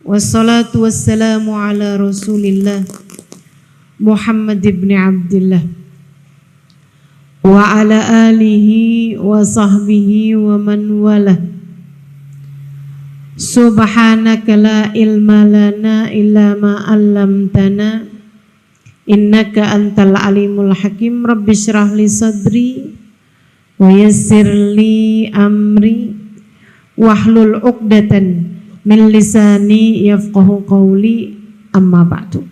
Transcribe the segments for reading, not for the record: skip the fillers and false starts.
Wassalatu wassalamu ala Rasulillah Muhammad ibn Abdillah wa ala alihi wa sahbihi wa man walah. Subhanaka la ilma lana illa ma 'allamtana innaka antal alimul hakim. Rabbi shrah li sadri wa yassir li amri wahlul 'uqdatan min lisani yafqahu qawli, amma ba'du.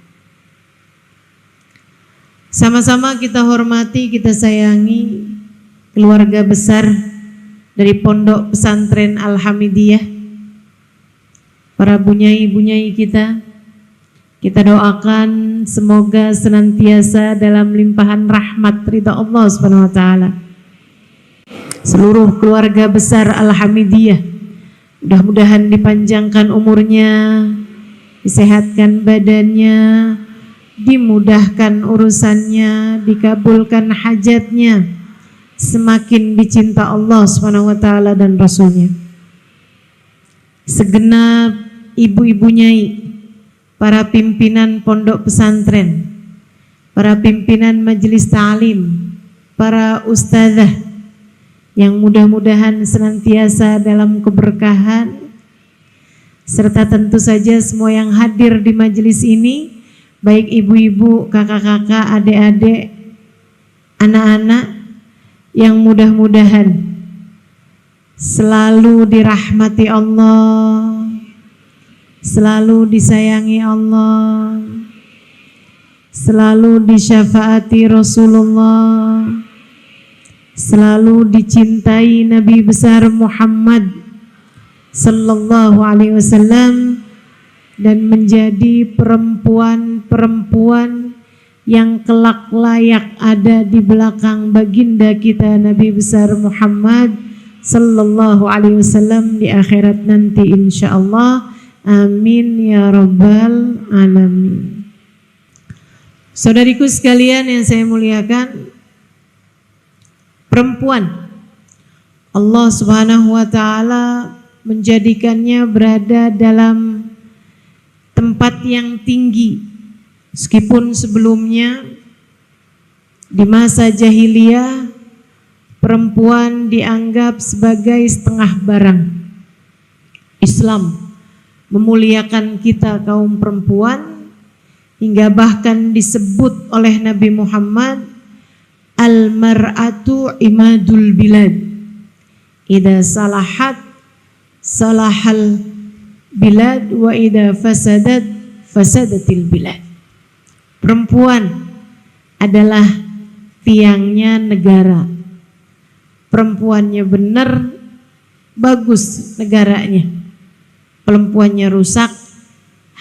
Sama-sama kita hormati, kita sayangi keluarga besar dari Pondok Pesantren Al-Hamidiyah, para bunyai-bunyai kita doakan semoga senantiasa dalam limpahan rahmat ridha Allah Subhanahu wa taala. Seluruh keluarga besar Al-Hamidiyah mudah-mudahan dipanjangkan umurnya, disehatkan badannya, dimudahkan urusannya, dikabulkan hajatnya, semakin dicinta Allah Subhanahu wa taala dan Rasulnya. Segenap ibu-ibu nyai, para pimpinan pondok pesantren, para pimpinan majelis ta'lim, para ustadzah yang mudah-mudahan senantiasa dalam keberkahan, serta tentu saja semua yang hadir di majelis ini, baik ibu-ibu, kakak-kakak, adik-adik, anak-anak, yang mudah-mudahan selalu dirahmati Allah, selalu disayangi Allah, selalu disyafaati Rasulullah, selalu dicintai Nabi besar Muhammad sallallahu alaihi wasallam, dan menjadi perempuan-perempuan yang kelak layak ada di belakang baginda kita Nabi besar Muhammad sallallahu alaihi wasallam di akhirat nanti insyaallah. Amin ya rabbal alamin. Saudariku sekalian yang saya muliakan, perempuan Allah Subhanahu wa taala menjadikannya berada dalam tempat yang tinggi, meskipun sebelumnya di masa jahiliyah perempuan dianggap sebagai setengah barang. Islam memuliakan kita kaum perempuan hingga bahkan disebut oleh Nabi Muhammad, al-mar'atu imadul bilad, idza salahat salahal bilad wa idza fasadat fasadatil bilad. Perempuan adalah tiangnya negara. Perempuannya benar, bagus negaranya. Perempuannya rusak,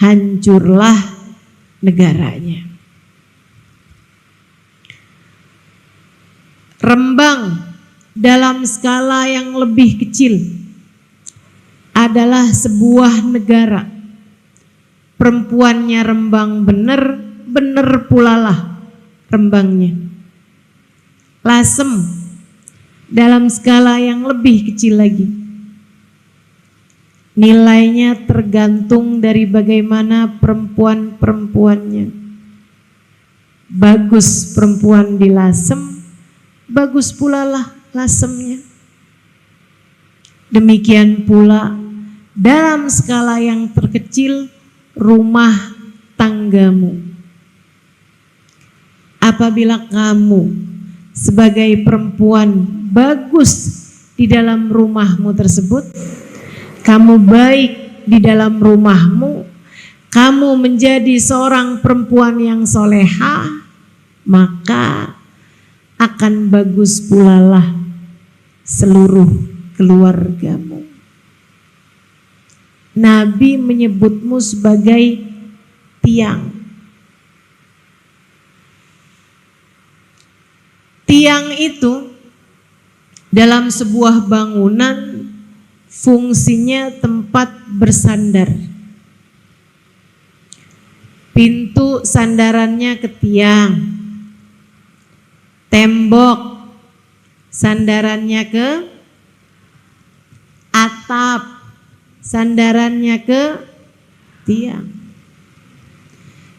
hancurlah negaranya. Rembang dalam skala yang lebih kecil adalah sebuah negara. Perempuannya rembang bener pula lah rembangnya. Lasem dalam skala yang lebih kecil lagi. Nilainya tergantung dari bagaimana perempuan-perempuannya. Bagus perempuan di lasem, bagus pula lah lasemnya. Demikian pula dalam skala yang terkecil rumah tanggamu. Apabila kamu sebagai perempuan bagus di dalam rumahmu tersebut, kamu baik di dalam rumahmu, kamu menjadi seorang perempuan yang soleha, maka akan bagus pula lah seluruh keluargamu. Nabi menyebutmu sebagai tiang. Tiang itu dalam sebuah bangunan fungsinya tempat bersandar. Pintu sandarannya ke tiang, tembok sandarannya ke atap, sandarannya ke tiang.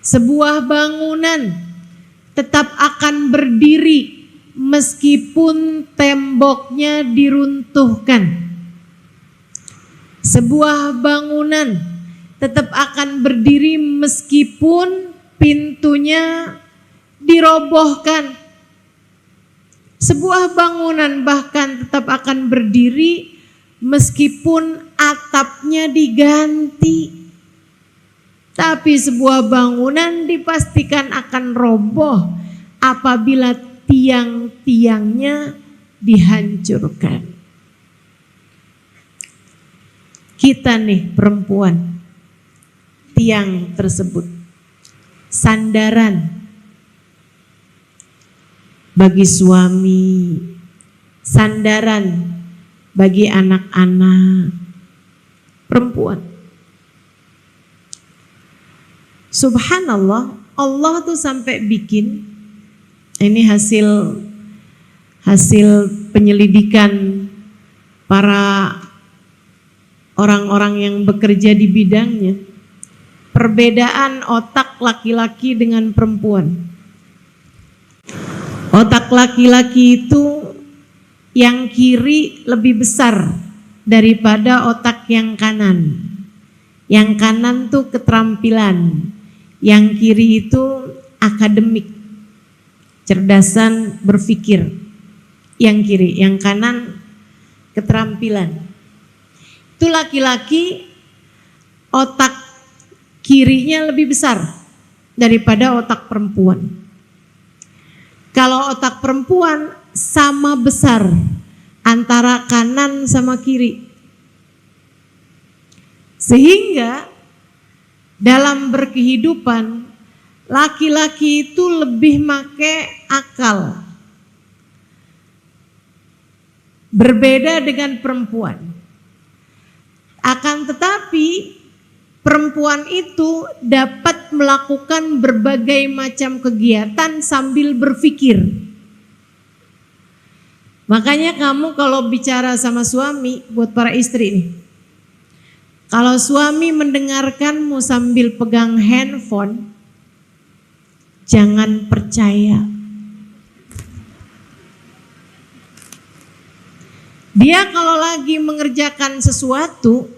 Sebuah bangunan tetap akan berdiri meskipun temboknya diruntuhkan. Sebuah bangunan tetap akan berdiri meskipun pintunya dirobohkan. Sebuah bangunan bahkan tetap akan berdiri meskipun atapnya diganti. Tapi sebuah bangunan dipastikan akan roboh apabila tiang-tiangnya dihancurkan. Kita nih perempuan, tiang tersebut sandaran bagi suami, sandaran bagi anak-anak perempuan. Subhanallah, Allah tuh sampai bikin, ini hasil penyelidikan para orang-orang yang bekerja di bidangnya, perbedaan otak laki-laki dengan perempuan. Otak laki-laki itu yang kiri lebih besar daripada otak yang kanan. Yang kanan tuh keterampilan, yang kiri itu akademik, cerdasan berpikir. Yang kiri, yang kanan keterampilan. Itu laki-laki otak kirinya lebih besar daripada otak perempuan. Kalau otak perempuan sama besar antara kanan sama kiri. Sehingga dalam berkehidupan laki-laki itu lebih make akal. Berbeda dengan perempuan. Akan tetapi perempuan itu dapat melakukan berbagai macam kegiatan sambil berpikir. Makanya kamu kalau bicara sama suami, buat para istri nih, kalau suami mendengarkanmu sambil pegang handphone, jangan percaya. Dia kalau lagi mengerjakan sesuatu,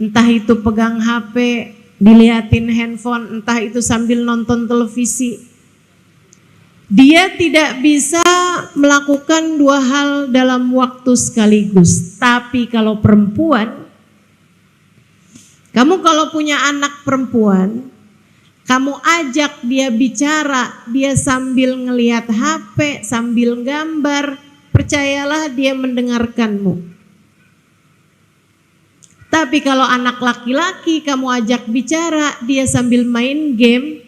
entah itu pegang HP, dilihatin handphone, entah itu sambil nonton televisi, dia tidak bisa melakukan dua hal dalam waktu sekaligus. Tapi kalau perempuan, kamu kalau punya anak perempuan, kamu ajak dia bicara, dia sambil ngelihat HP, sambil gambar, percayalah dia mendengarkanmu. Tapi kalau anak laki-laki kamu ajak bicara, dia sambil main game,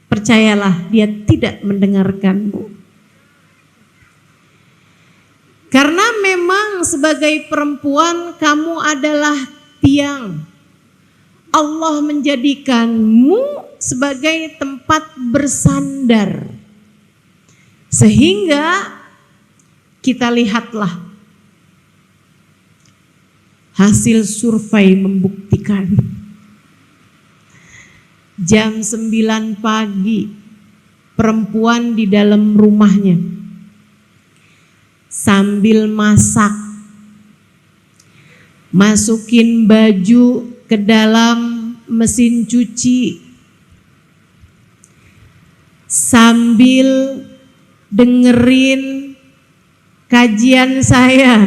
percayalah dia tidak mendengarkanmu. Karena memang sebagai perempuan kamu adalah tiang. Allah menjadikanmu sebagai tempat bersandar. Sehingga kita lihatlah hasil survei membuktikan jam 9 pagi perempuan di dalam rumahnya sambil masak, masukin baju ke dalam mesin cuci, sambil dengerin kajian saya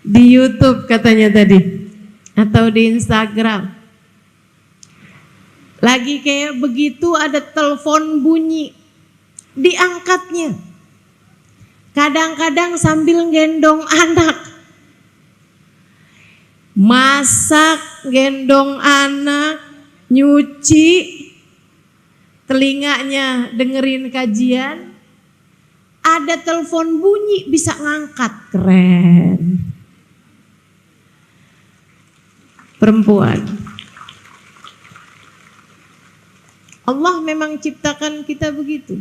di YouTube katanya tadi, atau di Instagram. Lagi kayak begitu ada telepon bunyi, diangkatnya. Kadang-kadang sambil gendong anak. Masak, gendong anak, nyuci, telinganya dengerin kajian. Ada telepon bunyi bisa ngangkat, keren. Perempuan. Allah memang ciptakan kita begitu.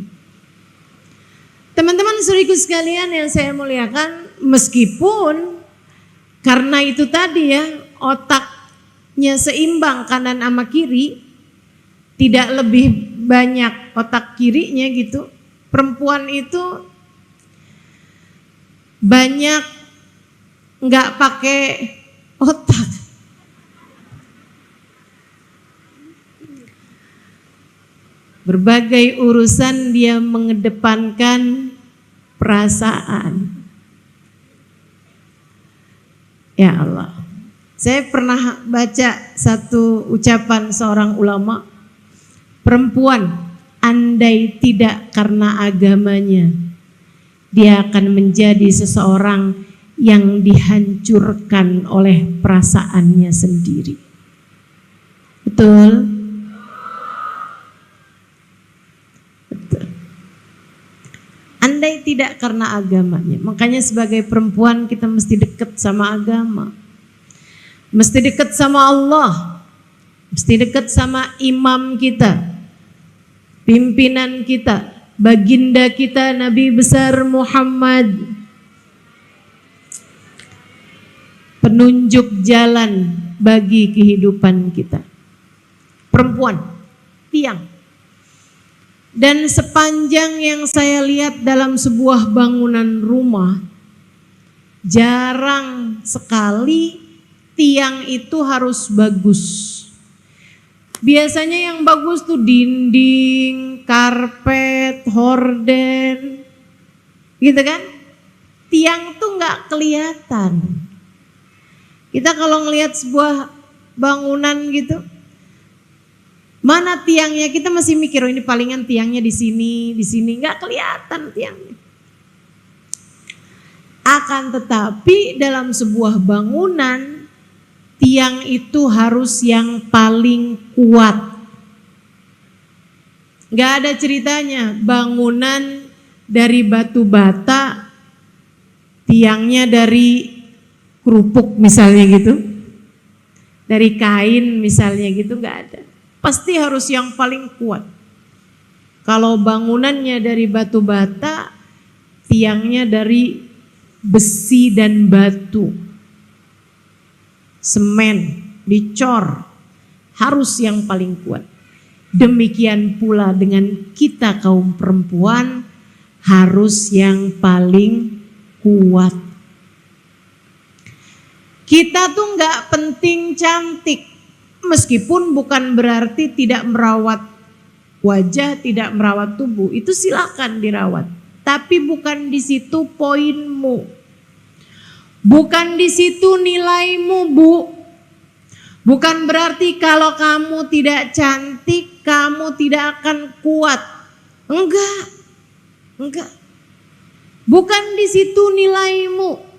Teman-teman saudariku sekalian yang saya muliakan, meskipun karena itu tadi ya, otak seimbang kanan sama kiri, tidak lebih banyak otak kirinya gitu. Perempuan itu banyak nggak pakai otak. Berbagai urusan dia mengedepankan perasaan. Ya Allah. Saya pernah baca satu ucapan seorang ulama, perempuan andai tidak karena agamanya, dia akan menjadi seseorang yang dihancurkan oleh perasaannya sendiri. Betul? Betul. Andai tidak karena agamanya. Makanya sebagai perempuan kita mesti dekat sama agama. Mesti dekat sama Allah. Mesti dekat sama imam kita, pimpinan kita, baginda kita Nabi besar Muhammad, penunjuk jalan bagi kehidupan kita. Perempuan, tiang. Dan sepanjang yang saya lihat dalam sebuah bangunan rumah, jarang sekali tiang itu harus bagus. Biasanya yang bagus tuh dinding, karpet, horden, gitu kan? Tiang tuh nggak kelihatan. Kita kalau ngelihat sebuah bangunan gitu, mana tiangnya? Kita masih mikir, oh ini palingan tiangnya di sini, nggak kelihatan tiangnya. Akan tetapi dalam sebuah bangunan, tiang itu harus yang paling kuat. Gak ada ceritanya bangunan dari batu bata, tiangnya dari kerupuk misalnya gitu, dari kain misalnya gitu, gak ada. Pasti harus yang paling kuat. Kalau bangunannya dari batu bata, tiangnya dari besi dan batu, semen, dicor, harus yang paling kuat. Demikian pula dengan kita kaum perempuan, harus yang paling kuat. Kita tuh nggak penting cantik, meskipun bukan berarti tidak merawat wajah, tidak merawat tubuh, itu silakan dirawat. Tapi bukan di situ poinmu. Bukan di situ nilaimu, Bu. Bukan berarti kalau kamu tidak cantik, kamu tidak akan kuat. Enggak. Bukan di situ nilaimu.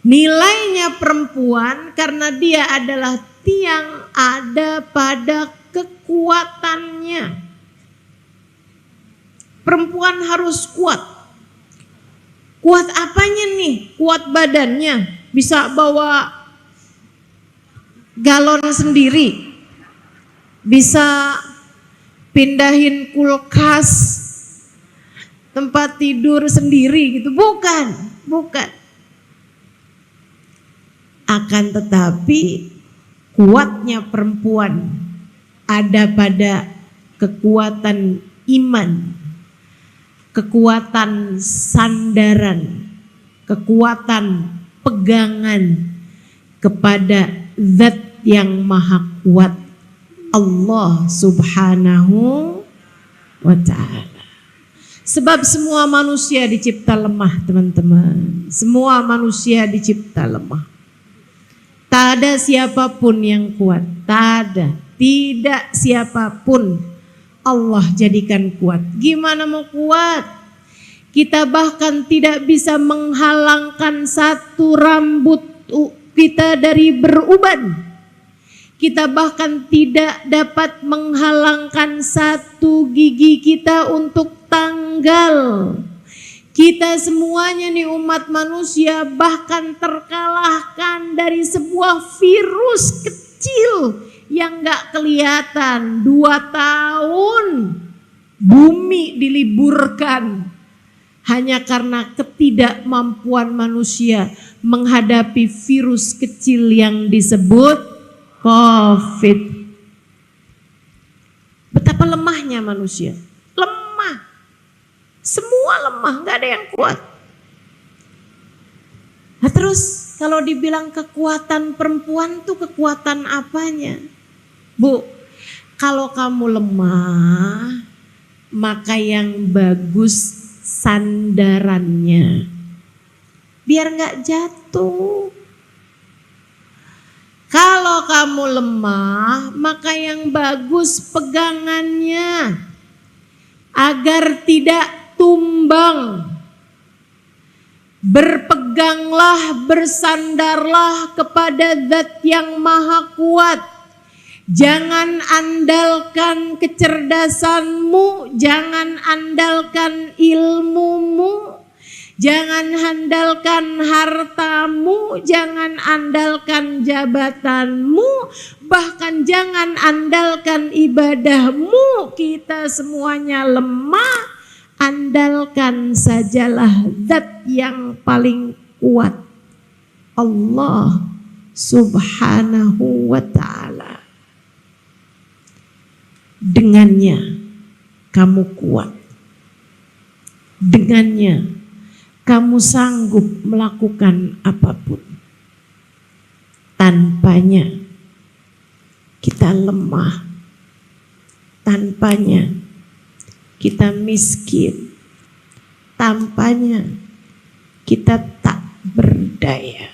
Nilainya perempuan karena dia adalah tiang, ada pada kekuatannya. Perempuan harus kuat. Kuat apanya nih? Kuat badannya, bisa bawa galon sendiri, bisa pindahin kulkas, tempat tidur sendiri gitu. Bukan. Akan tetapi kuatnya perempuan ada pada kekuatan iman, kekuatan sandaran, kekuatan pegangan kepada Zat yang maha kuat, Allah subhanahu wa ta'ala. Sebab semua manusia dicipta lemah, teman-teman. Semua manusia dicipta lemah. Tak ada siapapun yang kuat, tak ada. Tidak siapapun Allah jadikan kuat. Gimana mau kuat? Kita bahkan tidak bisa menghalangkan satu rambut kita dari beruban. Kita bahkan tidak dapat menghalangkan satu gigi kita untuk tanggal. Kita semuanya nih umat manusia bahkan terkalahkan dari sebuah virus kecil yang gak kelihatan. 2 tahun bumi diliburkan hanya karena ketidakmampuan manusia menghadapi virus kecil yang disebut COVID. Betapa lemahnya manusia. Lemah. Semua lemah, nggak ada yang kuat. Nah terus kalau dibilang kekuatan perempuan tuh kekuatan apanya? Bu, kalau kamu lemah, maka yang bagus sandarannya. Biar nggak jatuh. Kalau kamu lemah, maka yang bagus pegangannya. Agar tidak tumbang. Berpeganglah, bersandarlah kepada Zat yang Maha Kuat. Jangan andalkan kecerdasanmu, jangan andalkan ilmumu, jangan andalkan hartamu, jangan andalkan jabatanmu, bahkan jangan andalkan ibadahmu. Kita semuanya lemah. Andalkan sajalah Zat yang paling kuat, Allah Subhanahu wa ta'ala. Dengannya kamu kuat, dengannya kamu sanggup melakukan apapun. Tanpanya kita lemah, tanpanya kita miskin, tanpanya kita tak berdaya.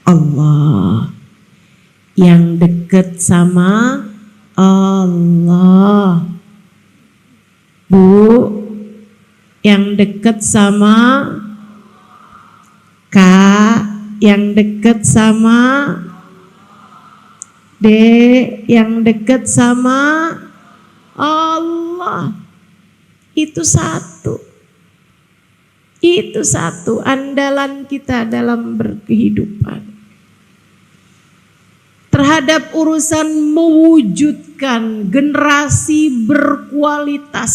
Allah yang dekat sama Allah. Bu, yang dekat sama Kak, yang dekat sama Dek, yang dekat sama Allah. Itu satu. Itu satu andalan kita dalam berkehidupan. Terhadap urusan mewujudkan generasi berkualitas,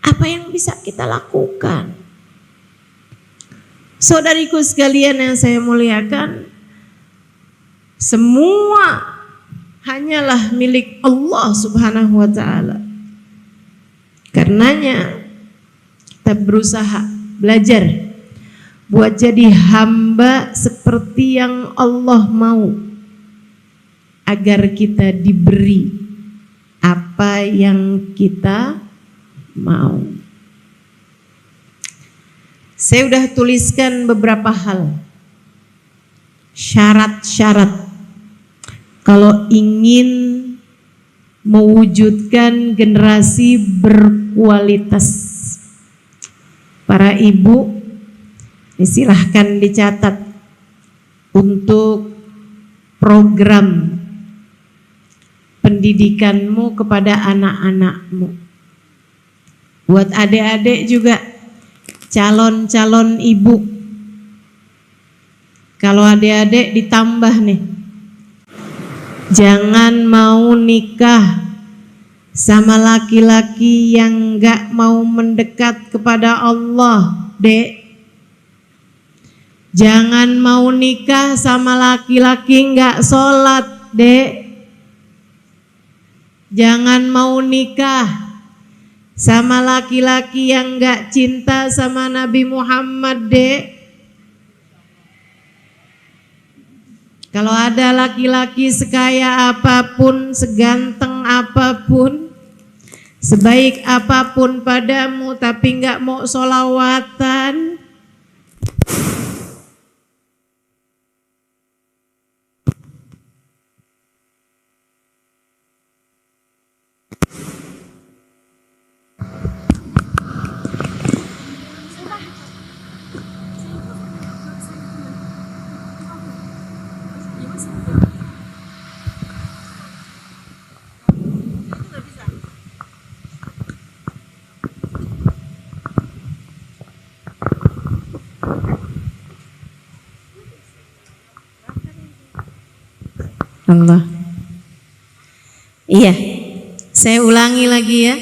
apa yang bisa kita lakukan? Saudariku sekalian yang saya muliakan, semua hanyalah milik Allah Subhanahu wa ta'ala. Karenanya kita berusaha belajar buat jadi hamba seperti yang Allah mau, agar kita diberi apa yang kita mau. Saya udah tuliskan beberapa hal, syarat-syarat kalau ingin mewujudkan generasi berkualitas. Para ibu, silahkan dicatat untuk program pendidikanmu kepada anak-anakmu. Buat adik-adik juga, calon-calon ibu, kalau adik-adik ditambah nih, jangan mau nikah sama laki-laki yang gak mau mendekat kepada Allah, Dek. Jangan mau nikah sama laki-laki gak sholat, Dek. Jangan mau nikah sama laki-laki yang gak cinta sama Nabi Muhammad, Dek. Kalau ada laki-laki sekaya apapun, seganteng apapun, sebaik apapun padamu, tapi gak mau sholawatan, Allah. Iya, saya ulangi lagi ya.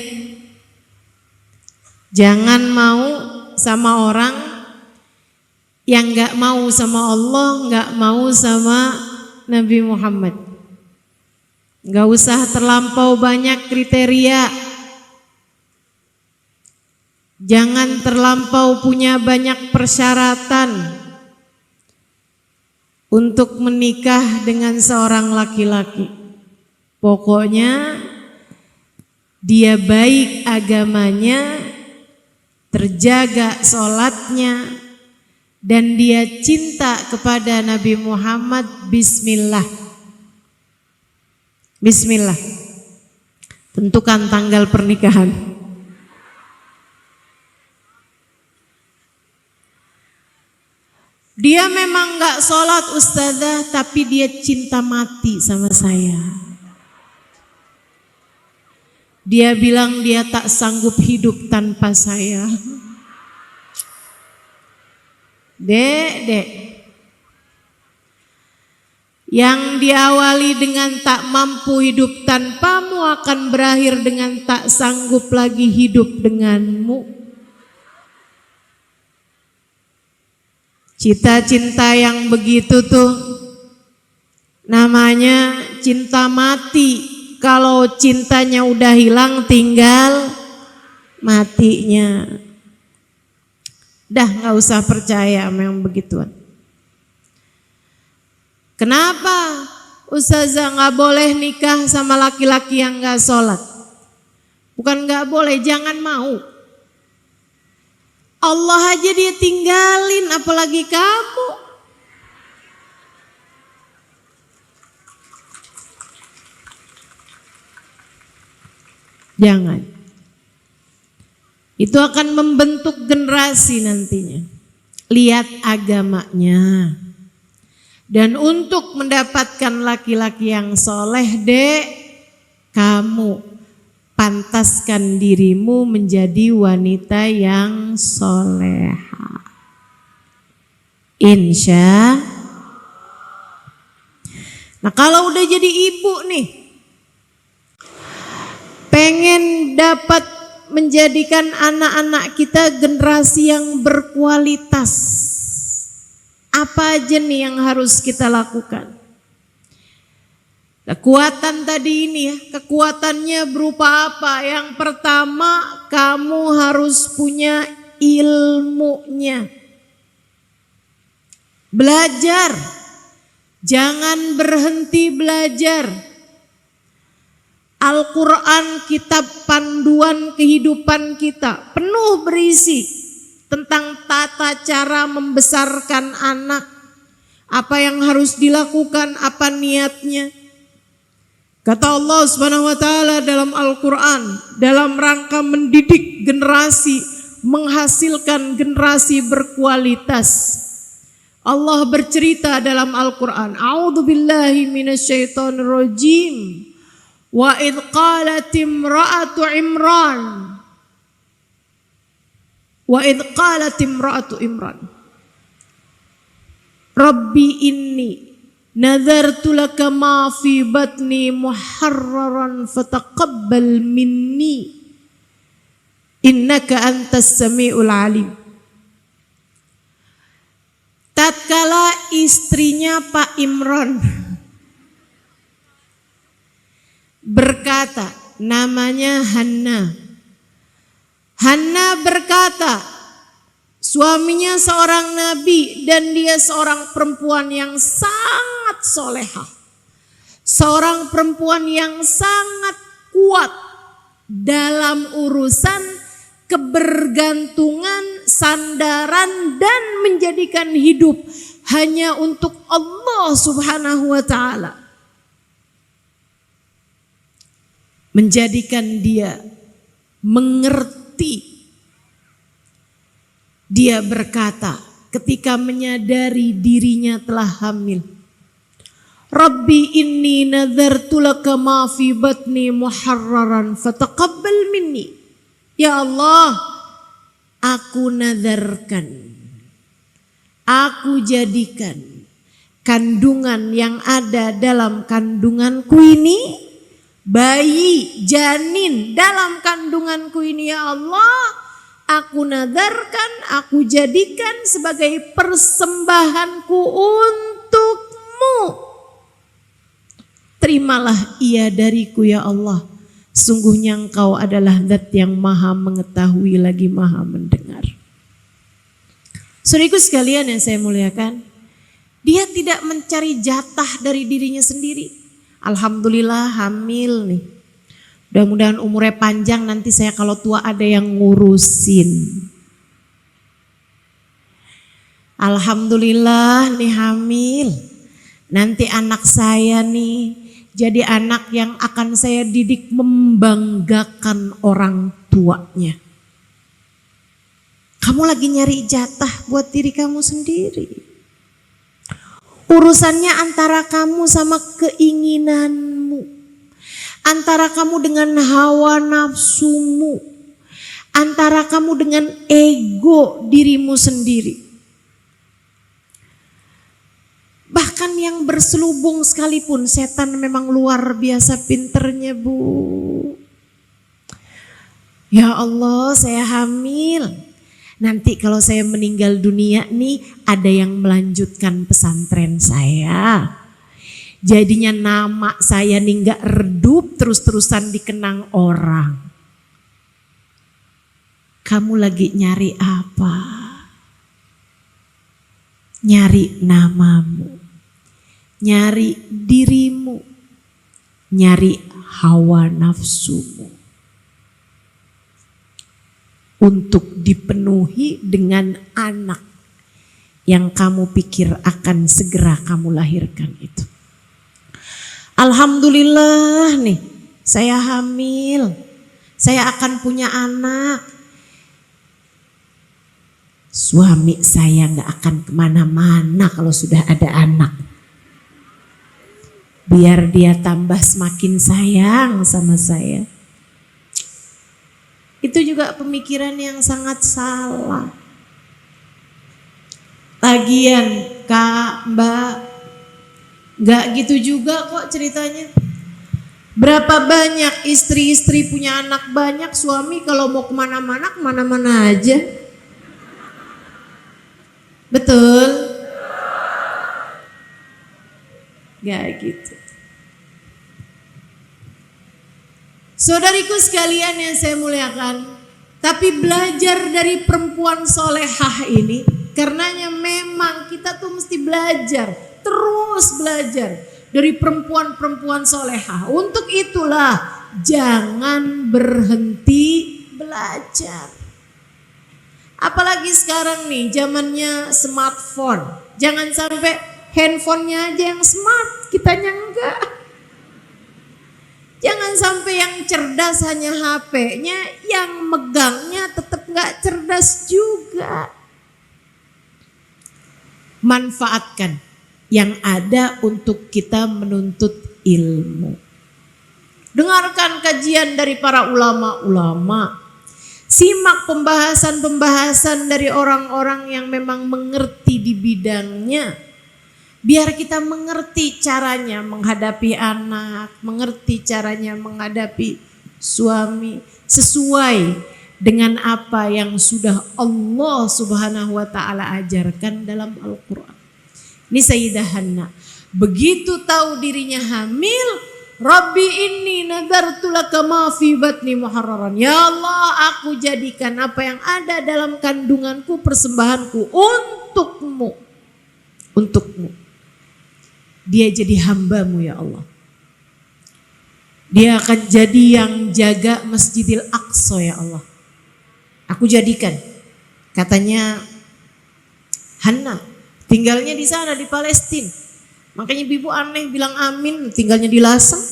Jangan mau sama orang yang gak mau sama Allah, gak mau sama Nabi Muhammad. Gak usah terlampau banyak kriteria. Jangan terlampau punya banyak persyaratan untuk menikah dengan seorang laki-laki. Pokoknya dia baik agamanya, terjaga sholatnya, dan dia cinta kepada Nabi Muhammad. Bismillah. Bismillah. Tentukan tanggal pernikahan. Dia memang gak sholat ustazah, tapi dia cinta mati sama saya. Dia bilang dia tak sanggup hidup tanpa saya. Dek. Yang diawali dengan tak mampu hidup tanpamu akan berakhir dengan tak sanggup lagi hidup denganmu. Cita-cinta yang begitu tuh namanya cinta mati. Kalau cintanya udah hilang tinggal matinya. Dah gak usah percaya sama yang begituan. Kenapa ustazah gak boleh nikah sama laki-laki yang gak sholat? Bukan gak boleh, jangan mau. Allah aja dia tinggalin, apalagi kamu. Jangan. Itu akan membentuk generasi nantinya. Lihat agamanya. Dan untuk mendapatkan laki-laki yang soleh, dek, kamu pantaskan dirimu menjadi wanita yang soleha. Insya. Nah kalau udah jadi ibu nih, pengen dapat menjadikan anak-anak kita generasi yang berkualitas, apa aja nih yang harus kita lakukan? Kekuatan tadi ini ya, kekuatannya berupa apa? Yang pertama, kamu harus punya ilmunya. Belajar, jangan berhenti belajar. Al-Quran, kitab panduan kehidupan kita, penuh berisi tentang tata cara membesarkan anak. Apa yang harus dilakukan, apa niatnya. Kata Allah Subhanahu wa taala dalam Al-Qur'an, dalam rangka mendidik generasi, menghasilkan generasi berkualitas. Allah bercerita dalam Al-Qur'an, A'udzubillahi minasyaitonir rajim. Wa idz qalat imra'atu Imran. Wa idz qalat imra'atu Imran. Rabbi inni nazartu laka ma fi batni muharraran fataqabbal minni innaka antas samiul alim. Tatkala istrinya Pak Imran berkata, namanya Hanna. Hanna berkata, suaminya seorang nabi dan dia seorang perempuan yang sangat soleha. Seorang perempuan yang sangat kuat dalam urusan kebergantungan, sandaran dan menjadikan hidup hanya untuk Allah Subhanahu wa taala. Menjadikan dia mengerti. Dia berkata ketika menyadari dirinya telah hamil, Rabbi inni nazartu laka ma fi batni muharraran fataqabbal minni. Ya Allah, aku nazarkan, aku jadikan kandungan yang ada dalam kandunganku ini, bayi, janin dalam kandunganku ini ya Allah, aku nadarkan, aku jadikan sebagai persembahanku untukmu. Terimalah ia dariku ya Allah. Sungguhnya Engkau adalah Zat yang maha mengetahui lagi maha mendengar. Saudaraku sekalian yang saya muliakan, dia tidak mencari jatah dari dirinya sendiri. Alhamdulillah hamil nih. Mudah-mudahan umurnya panjang, nanti saya kalau tua ada yang ngurusin. Alhamdulillah nih hamil. Nanti anak saya nih jadi anak yang akan saya didik membanggakan orang tuanya. Kamu lagi nyari jatah buat diri kamu sendiri. Urusannya antara kamu sama keinginanmu. Antara kamu dengan hawa nafsumu. Antara kamu dengan ego dirimu sendiri. Bahkan yang berselubung sekalipun, setan memang luar biasa pinternya, Bu. Ya Allah, saya hamil. Nanti kalau saya meninggal dunia nih, ada yang melanjutkan pesantren saya. Jadinya nama saya nih gak redup, terus-terusan dikenang orang. Kamu lagi nyari apa? Nyari namamu, nyari dirimu, nyari hawa nafsumu. Untuk dipenuhi dengan anak yang kamu pikir akan segera kamu lahirkan itu. Alhamdulillah nih, saya hamil, saya akan punya anak. Suami saya gak akan kemana-mana kalau sudah ada anak. Biar dia tambah semakin sayang sama saya. Itu juga pemikiran yang sangat salah. Lagian Kak, Mbak, gak gitu juga kok ceritanya. Berapa banyak istri-istri punya anak banyak, suami kalau mau kemana-mana, kemana-mana aja. Betul? Gak gitu. Saudariku sekalian yang saya muliakan, tapi belajar dari perempuan solehah ini, karenanya memang kita tuh mesti belajar, terus belajar dari perempuan-perempuan solehah. Untuk itulah jangan berhenti belajar. Apalagi sekarang nih zamannya smartphone, jangan sampai handphonenya aja yang smart, kitanya enggak. Jangan sampai yang cerdas hanya HP-nya, yang megangnya tetap gak cerdas juga. Manfaatkan yang ada untuk kita menuntut ilmu. Dengarkan kajian dari para ulama-ulama. Simak pembahasan-pembahasan dari orang-orang yang memang mengerti di bidangnya. Biar kita mengerti caranya menghadapi anak, mengerti caranya menghadapi suami sesuai dengan apa yang sudah Allah Subhanahu wa taala ajarkan dalam Al-Qur'an. Ini Sayyidah Hanna, begitu tahu dirinya hamil, Rabbi inni nadartu laka ma fi batni muharraran. Ya Allah, aku jadikan apa yang ada dalam kandunganku persembahanku untukmu. Untukmu. Dia jadi hambamu ya Allah. Dia akan jadi yang jaga Masjidil Aqsa ya Allah. Aku jadikan. Katanya Hanna tinggalnya di sana di Palestina. Makanya ibu aneh bilang amin, tinggalnya di Lasem.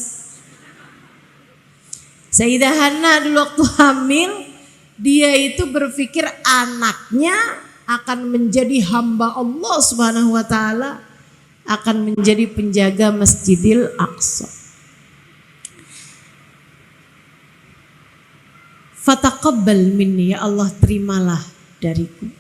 Sayyidah Hanna dulu waktu hamil, dia itu berpikir anaknya akan menjadi hamba Allah Subhanahu wa taala, akan menjadi penjaga Masjidil Aqsa. Fataqabbal minni, ya Allah terimalah dariku.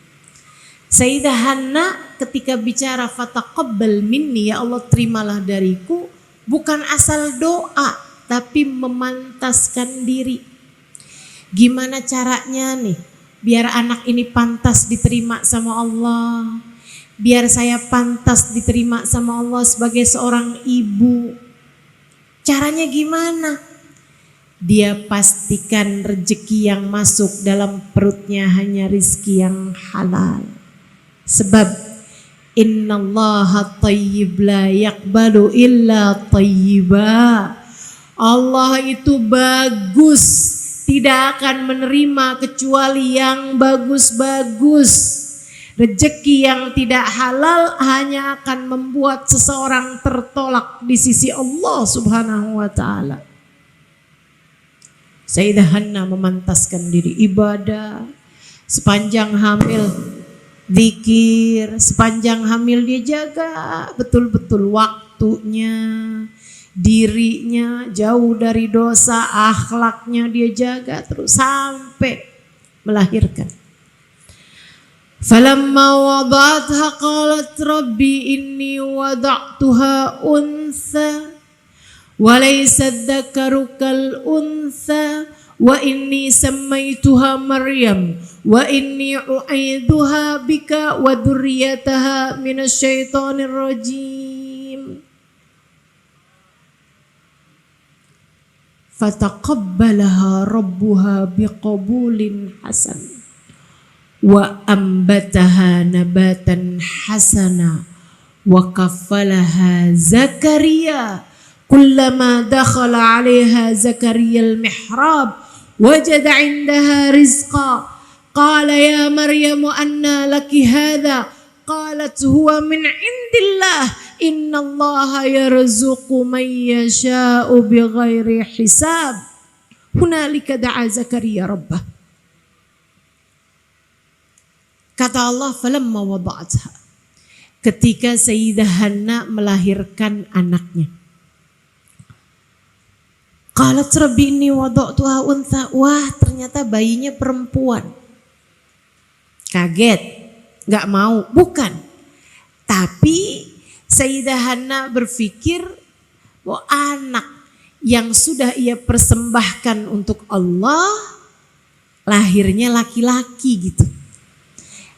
Sayyidah Hanna ketika bicara fataqabbal minni, ya Allah terimalah dariku, bukan asal doa tapi memantaskan diri. Gimana caranya nih? biar anak ini pantas diterima sama Allah, biar saya pantas diterima sama Allah sebagai seorang ibu. Caranya gimana? Dia pastikan rezeki yang masuk dalam perutnya hanya rizki yang halal. Sebab innallaha thayyib la yaqbalu illa thayyiba. Allah itu bagus, tidak akan menerima kecuali yang bagus-bagus. Rezeki yang tidak halal hanya akan membuat seseorang tertolak di sisi Allah Subhanahu wa taala. Sayyidah Hannah memantaskan diri ibadah sepanjang hamil, zikir, sepanjang hamil dia jaga betul-betul waktunya, dirinya jauh dari dosa, akhlaknya dia jaga terus sampai melahirkan. Falamma wada'atha qalat rabbi inni wada'tuha untha wa laysa dzakaru kal untha wa inni sammaituha Maryam wa inni u'idzuha bika wa dzurriyyataha minasyaitonir rajim. Fataqabbalaha rabbuha biqabulin hasan wa ambataha nabatan hasana wa kaffalaha Zakaria kullama dakhala 'alaiha Zakaria al-mihrab wajada 'indaha rizqa qala ya Maryam anna laki hadha qalat huwa min 'indillah innallaha yarzuqu man yasha'u bighairi hisab. Hunalika da'a Zakaria rabbah. Kata Allah, falamma wada'atha, ketika Sayyidah Hannah melahirkan anaknya. Qalat rabbi inni wada'tuha untha, wah ternyata bayinya perempuan. Kaget, gak mau, bukan. Tapi Sayyidah Hannah berpikir bahwa anak yang sudah ia persembahkan untuk Allah lahirnya laki-laki gitu.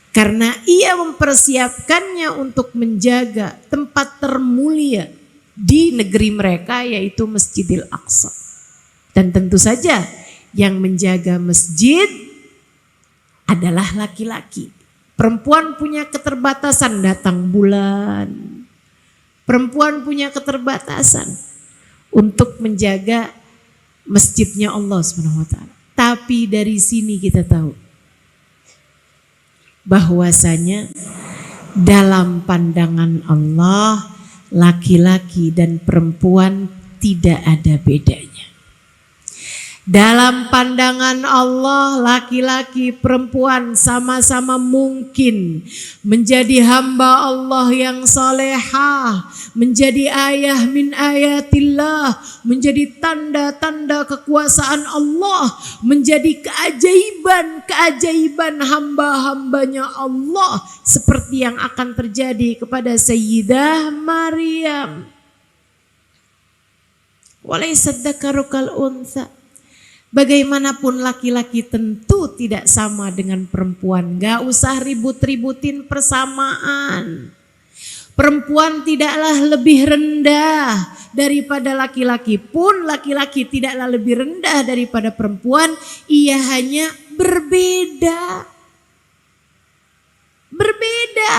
Karena ia mempersiapkannya untuk menjaga tempat termulia di negeri mereka yaitu Masjidil Aqsa. Dan tentu saja yang menjaga masjid adalah laki-laki. Perempuan punya keterbatasan, datang bulan. Perempuan punya keterbatasan untuk menjaga masjidnya Allah SWT. Tapi dari sini kita tahu bahwasanya dalam pandangan Allah laki-laki dan perempuan tidak ada bedanya. Dalam pandangan Allah laki-laki perempuan sama-sama mungkin menjadi hamba Allah yang salehah, menjadi ayah min ayatillah, menjadi tanda-tanda kekuasaan Allah, menjadi keajaiban hamba-hambanya Allah seperti yang akan terjadi kepada Sayyidah Maryam. Walaysa dzakaru kal untha. Bagaimanapun laki-laki tentu tidak sama dengan perempuan. Gak usah ribut-ributin persamaan. Perempuan tidaklah lebih rendah daripada laki-laki pun. Laki-laki tidaklah lebih rendah daripada perempuan. Ia hanya berbeda. Berbeda.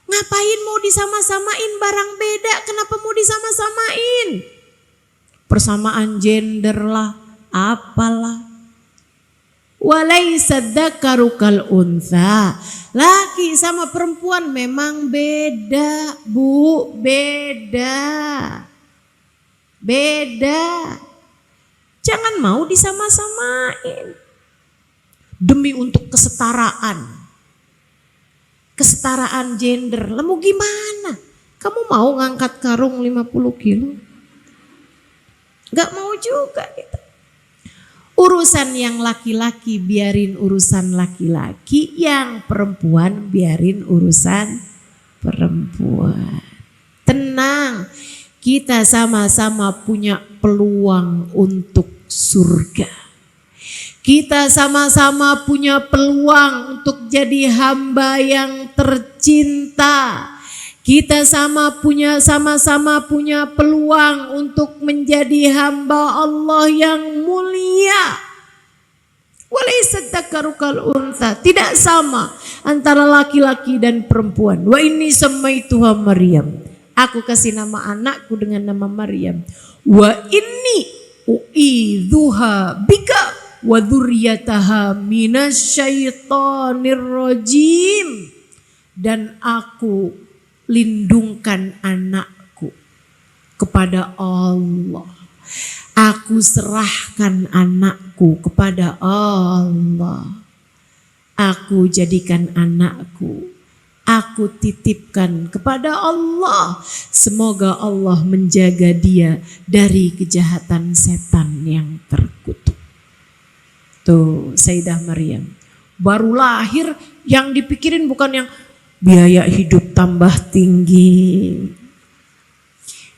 Ngapain mau disama-samain barang beda? Kenapa mau disama-samain? Persamaan gender lah, apalah. Walaysa dzakaru kal untha. Laki sama perempuan memang beda, Bu, beda. Beda. Jangan mau disama-samain. Demi untuk kesetaraan. Kesetaraan gender. Lah mau gimana? Kamu mau ngangkat karung 50 kilo? Gak mau juga gitu. Urusan yang laki-laki biarin urusan laki-laki, yang perempuan biarin urusan perempuan. Tenang, kita sama-sama punya peluang untuk surga. Kita sama-sama punya peluang untuk jadi hamba yang tercinta. Kita sama-sama punya peluang untuk menjadi hamba Allah yang mulia. Walaysat dzakaru kal untha, tidak sama antara laki-laki dan perempuan. Wa inni samaituha Maryam, aku kasih nama anakku dengan nama Maryam. Wa inni uidzuha bika wa dzurriyyataha minasyaitonir rajim, dan aku lindungkan anakku kepada Allah. Aku serahkan anakku kepada Allah. Aku jadikan anakku, aku titipkan kepada Allah. Semoga Allah menjaga dia dari kejahatan setan yang terkutuk. Tuh Sayyidah Maryam baru lahir, yang dipikirin bukan yang biaya hidup tambah tinggi,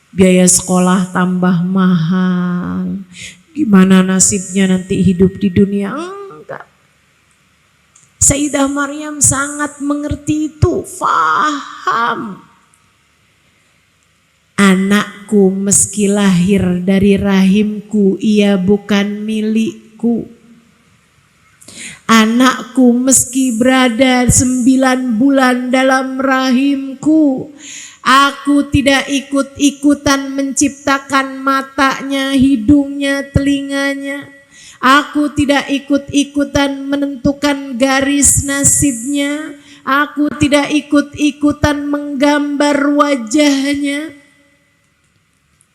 biaya sekolah tambah mahal, gimana nasibnya nanti hidup di dunia. Enggak. Sayyidah Maryam sangat mengerti itu, faham. Anakku meski lahir dari rahimku, ia bukan milikku. Anakku meski berada 9 bulan dalam rahimku, aku tidak ikut-ikutan menciptakan matanya, hidungnya, telinganya. Aku tidak ikut-ikutan menentukan garis nasibnya. Aku tidak ikut-ikutan menggambar wajahnya.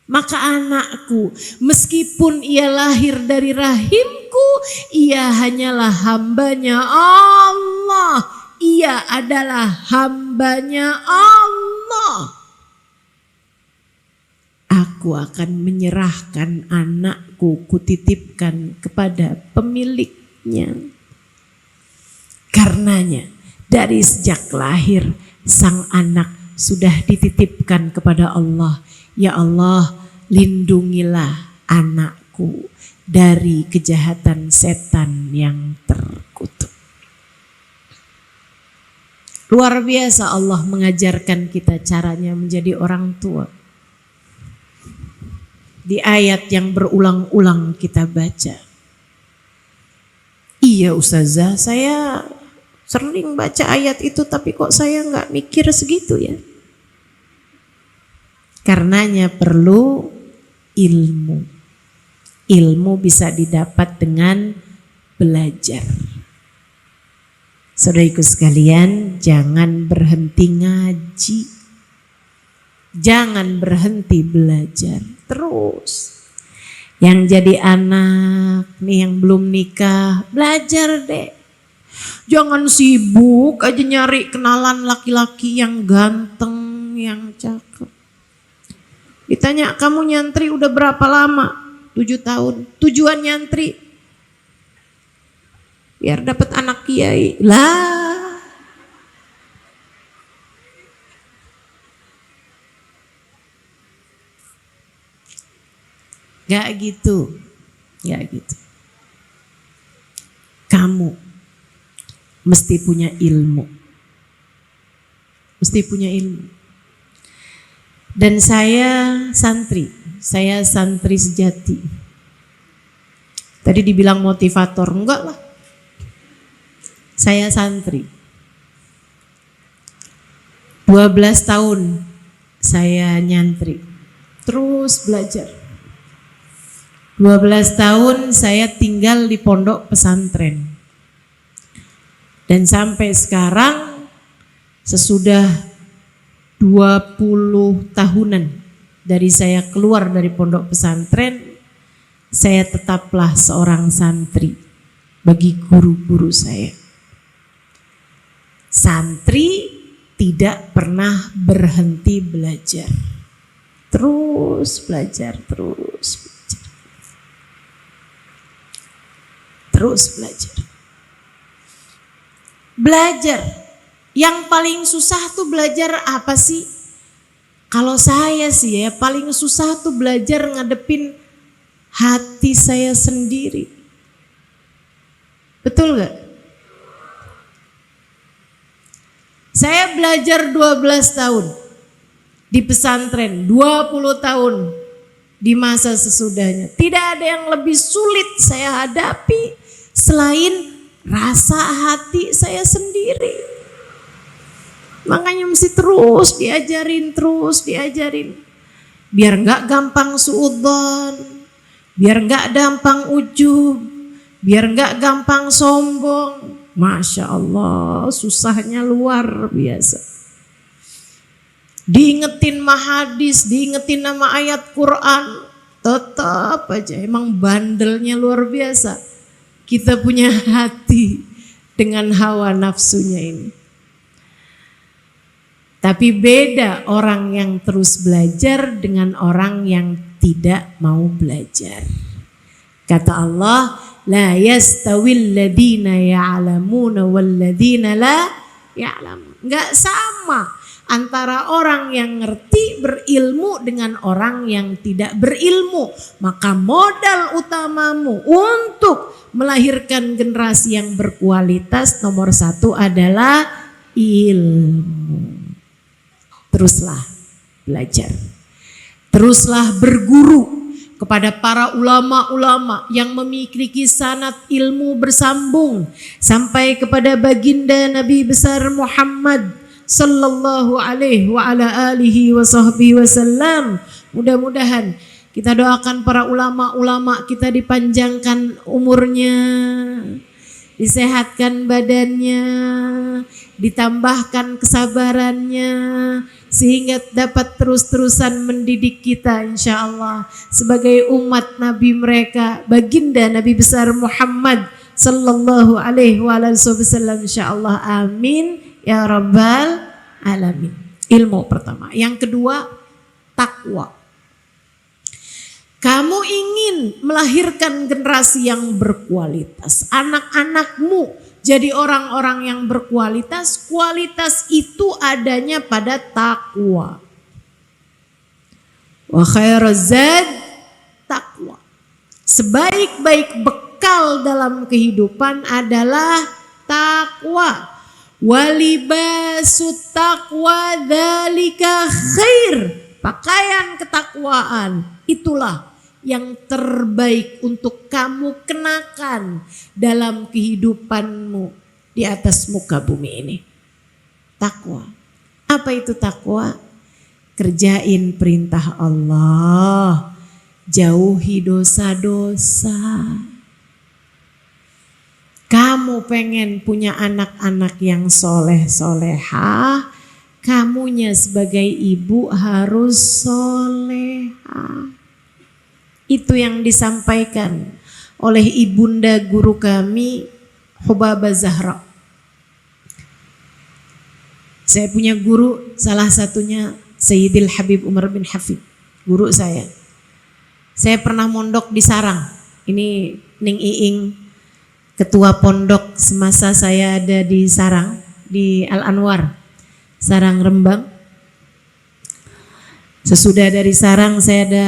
Maka anakku, meskipun ia lahir dari rahimku, ia hanyalah hambanya Allah. Ia adalah hambanya Allah. Aku akan menyerahkan anakku, kutitipkan kepada pemiliknya. Karenanya, dari sejak lahir, sang anak sudah dititipkan kepada Allah. Ya Allah, lindungilah anakku dari kejahatan setan yang terkutuk. Luar biasa Allah mengajarkan kita caranya menjadi orang tua. Di ayat yang berulang-ulang kita baca. Iya Ustazah, saya sering baca ayat itu tapi kok saya nggak mikir segitu ya. Karenanya perlu ilmu. Ilmu bisa didapat dengan belajar. Saudaraku sekalian, jangan berhenti ngaji. Jangan berhenti belajar. Terus. Yang jadi anak nih yang belum nikah, belajar deh. Jangan sibuk aja nyari kenalan laki-laki yang ganteng, yang cakep. Ditanya, kamu nyantri udah berapa lama? 7 tahun. Tujuan nyantri biar dapat anak kiai. Lah. Gak gitu. Gak gitu. Kamu mesti punya ilmu. Mesti punya ilmu. Dan saya santri sejati. Tadi dibilang motivator, enggak lah. Saya santri. 12 tahun saya nyantri, terus belajar. 12 tahun saya tinggal di pondok pesantren. Dan sampai sekarang sesudah 20 tahunan dari saya keluar dari pondok pesantren, saya tetaplah seorang santri bagi guru-guru saya. Santri tidak pernah berhenti belajar. Terus belajar, terus belajar. Terus belajar. Belajar. Yang paling susah tuh belajar apa sih? Kalau saya sih ya paling susah tuh belajar ngadepin hati saya sendiri. Betul gak? Saya belajar 12 tahun di pesantren, 20 tahun di masa sesudahnya. Tidak ada yang lebih sulit saya hadapi selain rasa hati saya sendiri. Makanya mesti terus diajarin. Biar gak gampang suudzon, biar gak gampang ujub, biar gak gampang sombong. Masya Allah, susahnya luar biasa. Diingetin mahadis, diingetin nama ayat Quran, tetap aja emang bandelnya luar biasa. Kita punya hati dengan hawa nafsunya ini. Tapi beda orang yang terus belajar dengan orang yang tidak mau belajar. Kata Allah, la yastawil ladina ya'lamuna wal ladina la ya'lamun. Enggak sama antara orang yang ngerti berilmu dengan orang yang tidak berilmu. Maka modal utamamu untuk melahirkan generasi yang berkualitas nomor 1 adalah ilmu. Teruslah belajar. Teruslah berguru kepada para ulama-ulama yang memiliki sanad ilmu bersambung sampai kepada baginda Nabi besar Muhammad sallallahu alaihi wa ala alihi wa sahbihi wasallam. Mudah-mudahan kita doakan para ulama-ulama kita dipanjangkan umurnya, disehatkan badannya, ditambahkan kesabarannya, sehingga dapat terus-terusan mendidik kita insya Allah sebagai umat Nabi mereka, baginda Nabi besar Muhammad sallallahu alaihi wasallam insya Allah. Amin ya rabbal alamin. Ilmu pertama. Yang kedua, takwa. Kamu ingin melahirkan generasi yang berkualitas, anak-anakmu jadi orang-orang yang berkualitas. Kualitas itu adanya pada takwa. Wa khairaz zad takwa. Sebaik-baik bekal dalam kehidupan adalah takwa. Walibasut taqwa dzalika khair. Pakaian ketakwaan itulah yang terbaik untuk kamu kenakan dalam kehidupanmu di atas muka bumi ini. Takwa. Apa itu takwa? Kerjain perintah Allah, jauhi dosa-dosa. Kamu pengen punya anak-anak yang soleh-solehah, kamunya sebagai ibu harus solehah. Itu yang disampaikan oleh ibunda guru kami Hubabah Zahra. Saya punya guru, salah satunya Sayyidil Habib Umar bin Hafid, guru saya. Saya pernah mondok di Sarang. Ini Ning Iing, ketua pondok semasa saya ada di Sarang, di Al Anwar, Sarang Rembang. Sesudah dari Sarang saya ada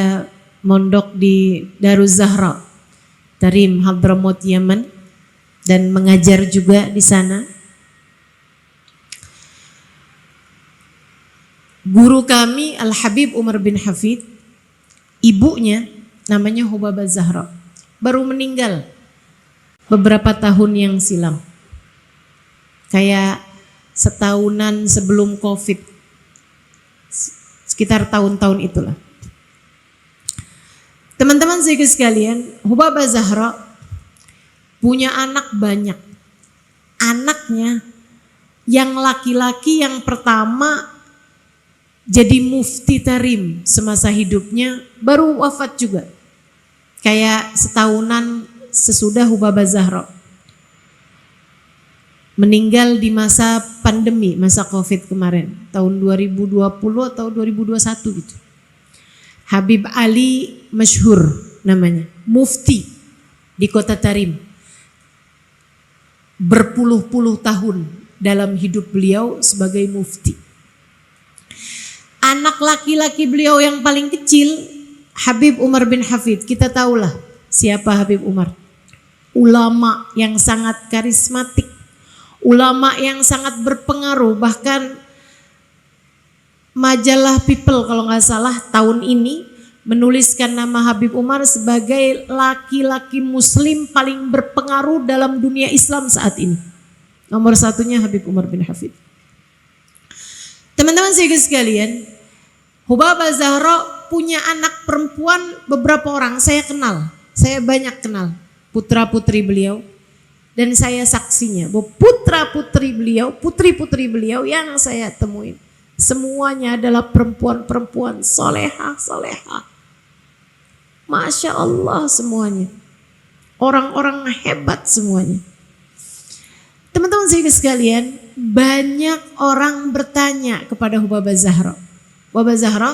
mondok di Daruz Zahra, Tarim Hadramaut Yaman, dan mengajar juga di sana. Guru kami Al Habib Umar bin Hafid, ibunya namanya Hubabah Zahra, baru meninggal beberapa tahun yang silam, kayak setahunan sebelum COVID, sekitar tahun-tahun itulah. Teman-teman sekalian, Hubabah Zahra punya anak banyak. Anaknya yang laki-laki yang pertama jadi mufti Tarim semasa hidupnya, baru wafat juga. Kayak setahunan sesudah Hubabah Zahra. Meninggal di masa pandemi, masa COVID kemarin, tahun 2020 atau 2021 gitu. Habib Ali masyhur namanya, mufti di kota Tarim. Berpuluh-puluh tahun dalam hidup beliau sebagai mufti. Anak laki-laki beliau yang paling kecil, Habib Umar bin Hafid, kita tahulah siapa Habib Umar. ulama yang sangat karismatik, ulama yang sangat berpengaruh. Bahkan majalah People kalau nggak salah tahun ini menuliskan nama Habib Umar sebagai laki-laki muslim paling berpengaruh dalam dunia Islam saat ini. Nomor satunya Habib Umar bin Hafid. Teman-teman sekalian, Hubabah Zahra punya anak perempuan beberapa orang saya kenal. Saya banyak kenal putra-putri beliau. Dan saya saksinya bahwa putra-putri beliau, putri-putri beliau yang saya temuin, semuanya adalah perempuan-perempuan soleha-soleha. Masya Allah semuanya. Orang-orang hebat semuanya. Teman-teman sekalian, banyak orang bertanya kepada Hubabah Zahra. Hubabah Zahra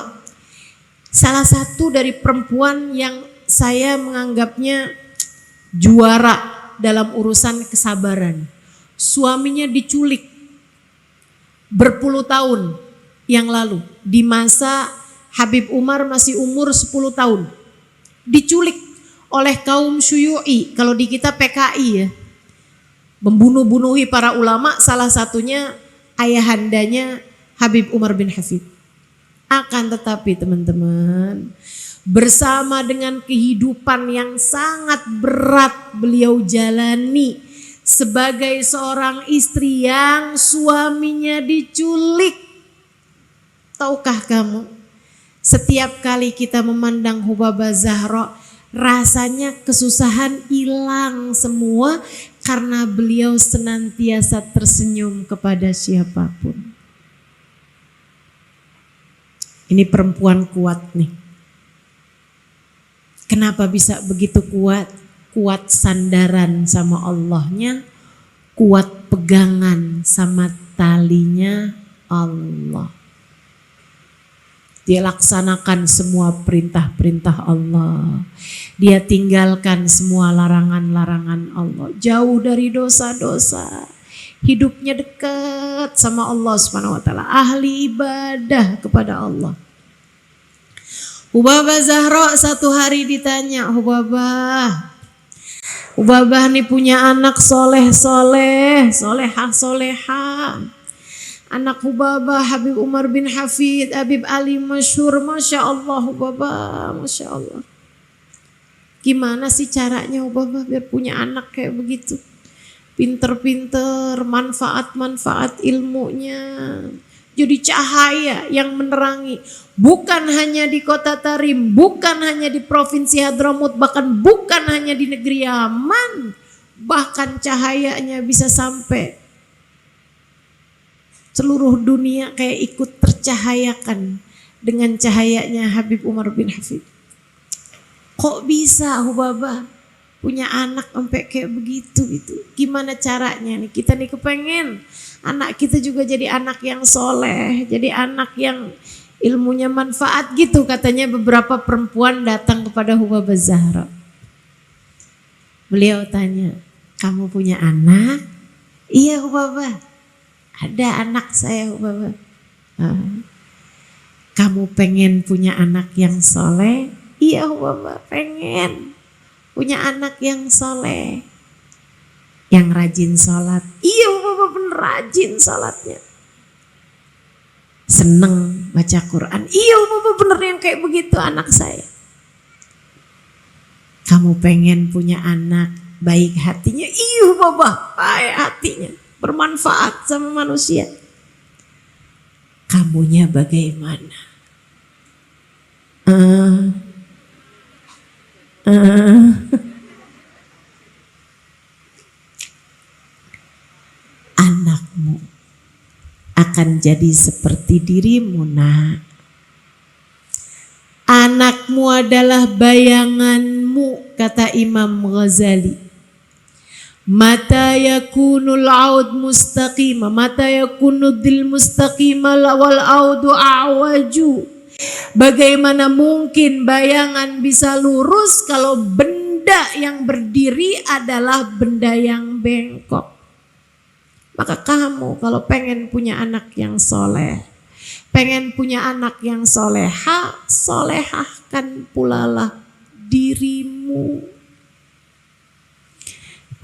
salah satu dari perempuan yang saya menganggapnya juara dalam urusan kesabaran. Suaminya diculik berpuluh tahun yang lalu. Di masa Habib Umar masih umur 10 tahun. Diculik oleh kaum Syuyu'i. Kalau di kita PKI ya. Membunuh-bunuhi para ulama, salah satunya ayahandanya Habib Umar bin Hafid. Akan tetapi teman-teman, bersama dengan kehidupan yang sangat berat beliau jalani sebagai seorang istri yang suaminya diculik. Tahukah kamu, setiap kali kita memandang Hubabah Zahra, rasanya kesusahan hilang semua karena beliau senantiasa tersenyum kepada siapapun. Ini perempuan kuat nih. Kenapa bisa begitu kuat? Kuat sandaran sama Allahnya, kuat pegangan sama talinya Allah. Dia laksanakan semua perintah-perintah Allah. Dia tinggalkan semua larangan-larangan Allah. Jauh dari dosa-dosa. Hidupnya dekat sama Allah Subhanahu wa taala. Ahli ibadah kepada Allah. Hubabah Zahra satu hari ditanya, Hubabah nih punya anak soleh-soleh, solehah-solehah. Anak Hubabah Habib Umar bin Hafid, Habib Ali masyhur, Masya Allah Hubabah, Masya Allah. Gimana sih caranya Hubabah biar punya anak kayak begitu? Pinter-pinter, manfaat-manfaat ilmunya. Jadi cahaya yang menerangi. Bukan hanya di kota Tarim, bukan hanya di provinsi Hadramut, bahkan bukan hanya di negeri Yaman. Bahkan cahayanya bisa sampai seluruh dunia kayak ikut tercahayakan dengan cahayanya Habib Umar bin Hafid. Kok bisa Hubabah punya anak sampai kayak begitu gitu? Gimana caranya nih? Kita nih kepengen anak kita juga jadi anak yang soleh, jadi anak yang ilmunya manfaat gitu. Katanya beberapa perempuan datang kepada Hubabah Zahra. Beliau tanya, kamu punya anak? Iya Hubabah, ada anak saya Hubabah. Kamu pengen punya anak yang soleh? Iya Hubabah, pengen punya anak yang soleh. Yang rajin sholat. Iya Hubabah bener rajin sholatnya. Seneng baca Quran. Iya Hubabah bener yang kayak begitu anak saya. Kamu pengen punya anak baik hatinya? Iya Hubabah baik hatinya. Bermanfaat sama manusia. Kamunya bagaimana? Anakmu akan jadi seperti dirimu nak. Anakmu adalah bayanganmu, kata Imam Ghazali. Mata yakunul aud mustaqima, mata yakunudil mustaqima wal audu a'waju. Bagaimana mungkin bayangan bisa lurus kalau benda yang berdiri adalah benda yang bengkok? Maka kamu kalau pengen punya anak yang soleh, pengen punya anak yang soleha, solehahkan pula lah dirimu.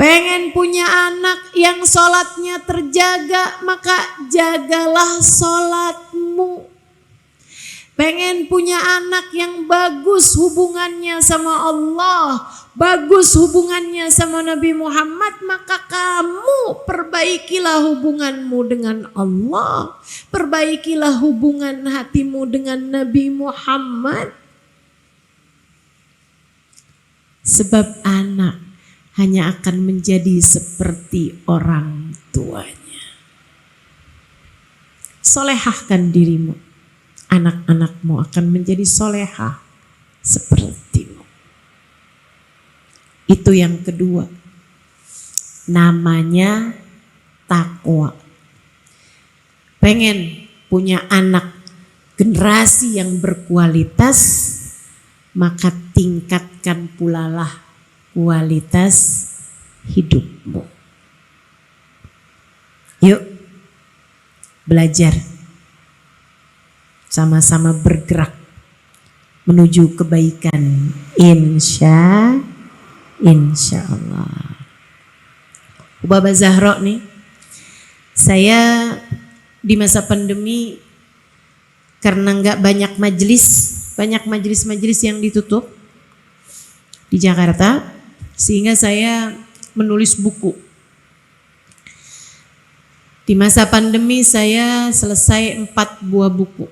Pengen punya anak yang sholatnya terjaga, maka jagalah sholatmu. Pengen punya anak yang bagus hubungannya sama Allah, bagus hubungannya sama Nabi Muhammad, maka kamu perbaikilah hubunganmu dengan Allah, perbaikilah hubungan hatimu dengan Nabi Muhammad. Sebab anak hanya akan menjadi seperti orang tuanya. Solehahkan dirimu, anak-anakmu akan menjadi solehah sepertimu. Itu yang kedua, namanya takwa. Pengen punya anak generasi yang berkualitas, maka tingkatkan pula lah kualitas hidupmu. Yuk belajar, sama-sama bergerak menuju kebaikan, insya Allah. Ubaba Zahra nih, saya di masa pandemi karena nggak banyak majelis yang ditutup di Jakarta, sehingga saya menulis buku. Di masa pandemi saya selesai 4 buah buku.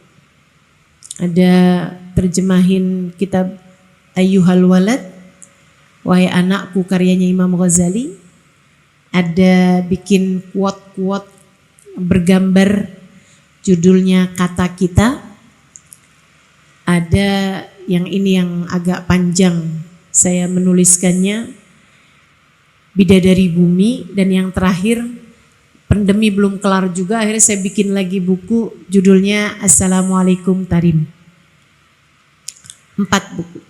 Ada terjemahin kitab Ayyuhal Walad, Wahai Anakku, karyanya Imam Ghazali. Ada bikin quote-quote bergambar, judulnya Kata Kita. Ada yang ini yang agak panjang, saya menuliskannya, Bidadari Bumi. Dan yang terakhir, pandemi belum kelar juga, akhirnya saya bikin lagi buku judulnya Assalamualaikum Tarim. 4 buku.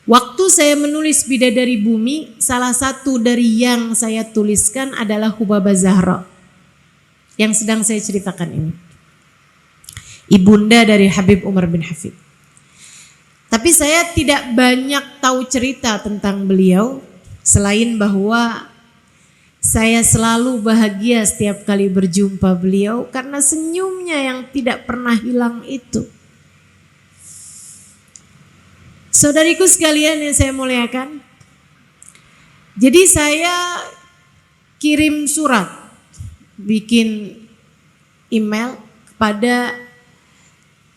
Waktu saya menulis Bidadari Bumi, salah satu dari yang saya tuliskan adalah Hubaba Zahra yang sedang saya ceritakan ini, ibunda dari Habib Umar bin Hafid. Tapi saya tidak banyak tahu cerita tentang beliau, selain bahwa saya selalu bahagia setiap kali berjumpa beliau karena senyumnya yang tidak pernah hilang itu. Saudariku sekalian yang saya muliakan, jadi saya kirim surat, bikin email kepada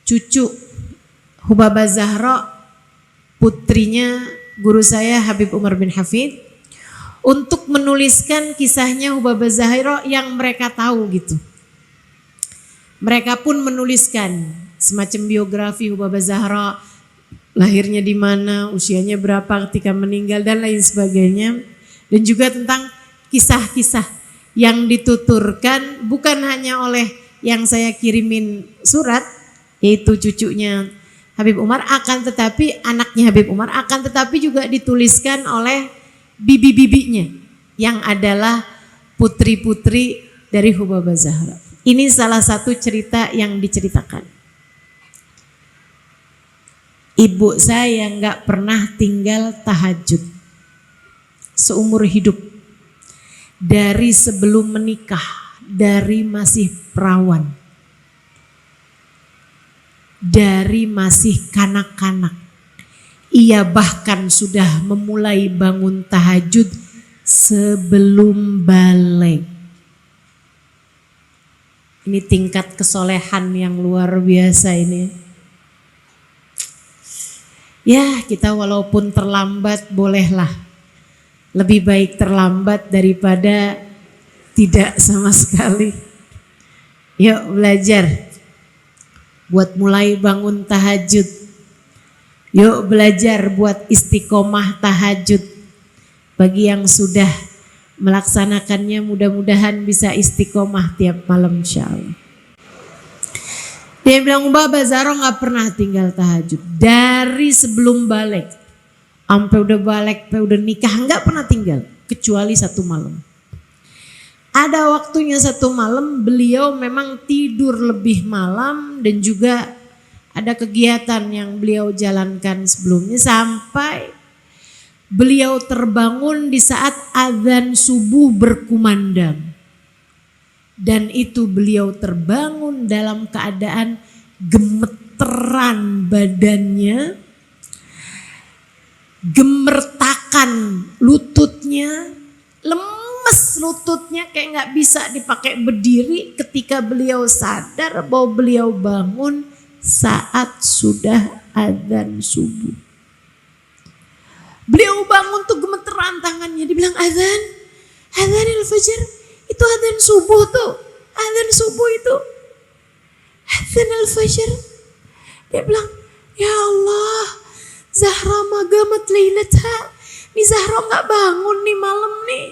cucu Hubaba Zahra, putrinya guru saya Habib Umar bin Hafid, untuk menuliskan kisahnya Hubaba Zahra yang mereka tahu gitu. Mereka pun menuliskan semacam biografi Hubaba Zahra, lahirnya di mana, usianya berapa ketika meninggal dan lain sebagainya. Dan juga tentang kisah-kisah yang dituturkan bukan hanya oleh yang saya kirimin surat, yaitu cucunya Habib Umar, akan tetapi anaknya Habib Umar, akan tetapi juga dituliskan oleh bibi-bibinya yang adalah putri-putri dari Hubaba Zahra. Ini salah satu cerita yang diceritakan. Ibu saya nggak pernah tinggal tahajud seumur hidup, dari sebelum menikah, dari masih perawan, dari masih kanak-kanak. Ia bahkan sudah memulai bangun tahajud sebelum balik. Ini tingkat kesolehan yang luar biasa ini. Ya, kita walaupun terlambat bolehlah. Lebih baik terlambat daripada tidak sama sekali. Yuk belajar buat mulai bangun tahajud. Yuk belajar buat istiqomah tahajud. Bagi yang sudah melaksanakannya, mudah-mudahan bisa istiqomah tiap malam insyaallah. Dia bilang Hubaba Zahra gak pernah tinggal tahajud. Dari sebelum balik, sampai udah balik, sampai udah nikah, gak pernah tinggal. Kecuali 1 malam. Ada waktunya 1 malam beliau memang tidur lebih malam. Dan juga ada kegiatan yang beliau jalankan sebelumnya. Sampai Beliau terbangun di saat azan subuh berkumandang. Dan itu beliau terbangun dalam keadaan gemeteran badannya, gemertakan lututnya, lemes lututnya kayak nggak bisa dipakai berdiri ketika beliau sadar bahwa beliau bangun saat sudah azan subuh. Beliau bangun tuh gemeteran tangannya, dibilang azan al-fajr, itu azan subuh tuh, azan subuh itu, azan al-fajr. Dia bilang, ya Allah, Zahra magamat lailatha. Nih Zahra nggak bangun nih malam nih.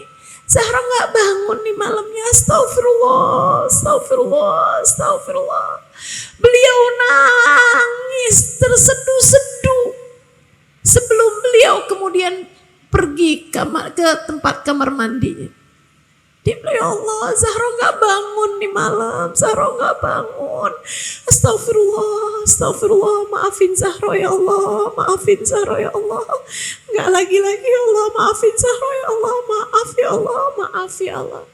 Zahra nggak bangun nih malamnya. Astagfirullah, astagfirullah, astagfirullah. Beliau nangis terseduh-seduh sebelum beliau kemudian pergi ke tempat kamar mandinya. Dia bilang, ya Allah, Zahra nggak bangun nih malam, Zahra nggak bangun. Astagfirullah, astagfirullah, maafin Zahra ya Allah, maafin Zahra ya Allah. Nggak lagi-lagi ya Allah, maafin Zahra ya Allah, maaf ya Allah, maaf ya Allah.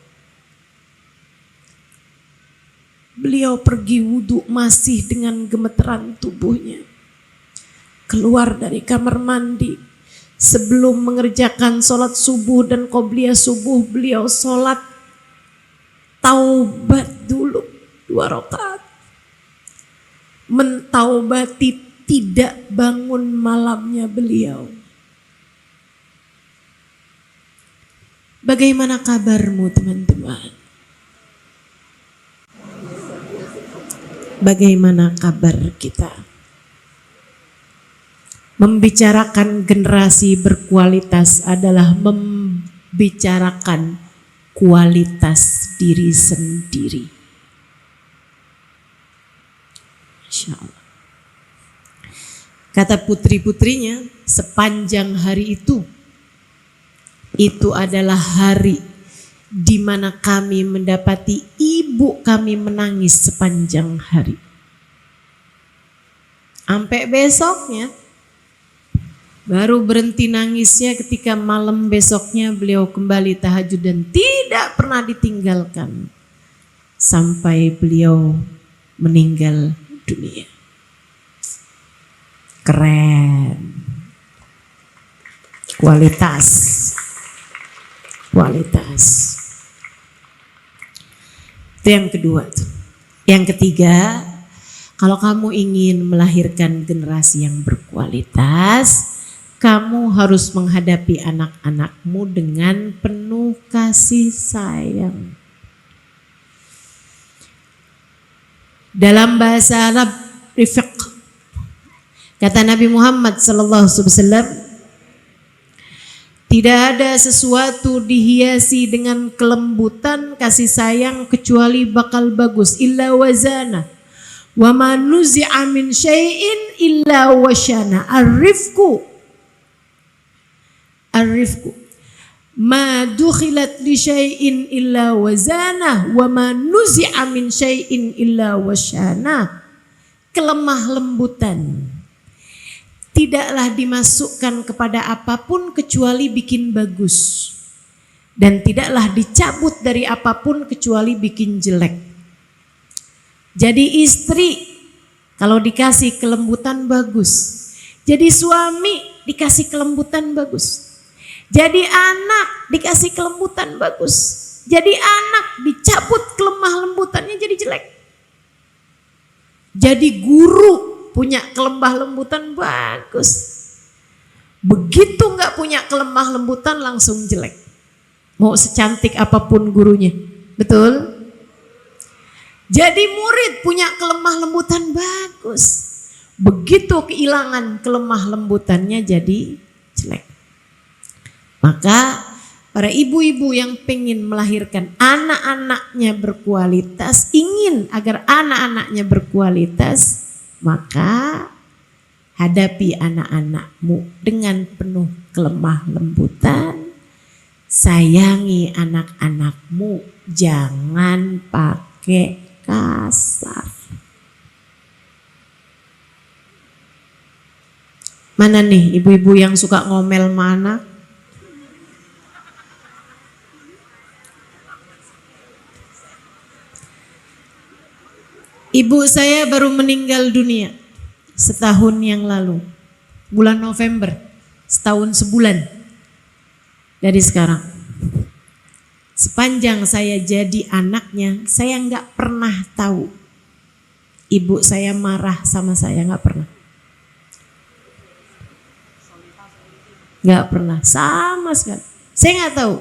Beliau pergi wudhu masih dengan gemeteran tubuhnya. Keluar dari kamar mandi. Sebelum mengerjakan sholat subuh dan qobliyah subuh, beliau sholat taubat dulu 2 rakaat. Mentaubati tidak bangun malamnya beliau. Bagaimana kabarmu teman-teman? Bagaimana kabar kita? Membicarakan generasi berkualitas adalah membicarakan kualitas diri sendiri. Masya Allah. Kata putri-putrinya, sepanjang hari itu adalah hari di mana kami mendapati ibu kami menangis sepanjang hari. Sampai besoknya, baru berhenti nangisnya ketika malam besoknya beliau kembali tahajud dan tidak pernah ditinggalkan sampai beliau meninggal dunia. Keren. Kualitas. Kualitas. Itu yang kedua tuh. Yang ketiga, kalau kamu ingin melahirkan generasi yang berkualitas, kamu harus menghadapi anak-anakmu dengan penuh kasih sayang. Dalam bahasa Arab, rifq, kata Nabi Muhammad SAW, tidak ada sesuatu dihiasi dengan kelembutan kasih sayang kecuali bakal bagus. Illa wazana, wa ma nuzi'a min syai'in illa washana. Arifku ma dukhilat li syai'in illa wazana wa ma nuzi'a min syai'in illa washana. Kelemah lembutan tidaklah dimasukkan kepada apapun kecuali bikin bagus, dan tidaklah dicabut dari apapun kecuali bikin jelek. Jadi istri kalau dikasih kelembutan bagus, jadi suami dikasih kelembutan bagus. Jadi anak dikasih kelembutan bagus. Jadi anak dicabut kelemah lembutannya jadi jelek. Jadi guru punya kelemah lembutan bagus. Begitu nggak punya kelemah lembutan langsung jelek. Mau secantik apapun gurunya. Betul? Jadi murid punya kelemah lembutan bagus. Begitu kehilangan kelemah lembutannya jadi jelek. Maka para ibu-ibu yang pengen melahirkan anak-anaknya berkualitas, ingin agar anak-anaknya berkualitas, maka hadapi anak-anakmu dengan penuh kelemah lembutan. Sayangi anak-anakmu, jangan pakai kasar. Mana nih ibu-ibu yang suka ngomel sama anak? Ibu saya baru meninggal dunia setahun yang lalu, bulan November, setahun sebulan dari sekarang. Sepanjang saya jadi anaknya, saya nggak pernah tahu ibu saya marah sama saya, nggak pernah. Nggak pernah, sama sekali. Saya nggak tahu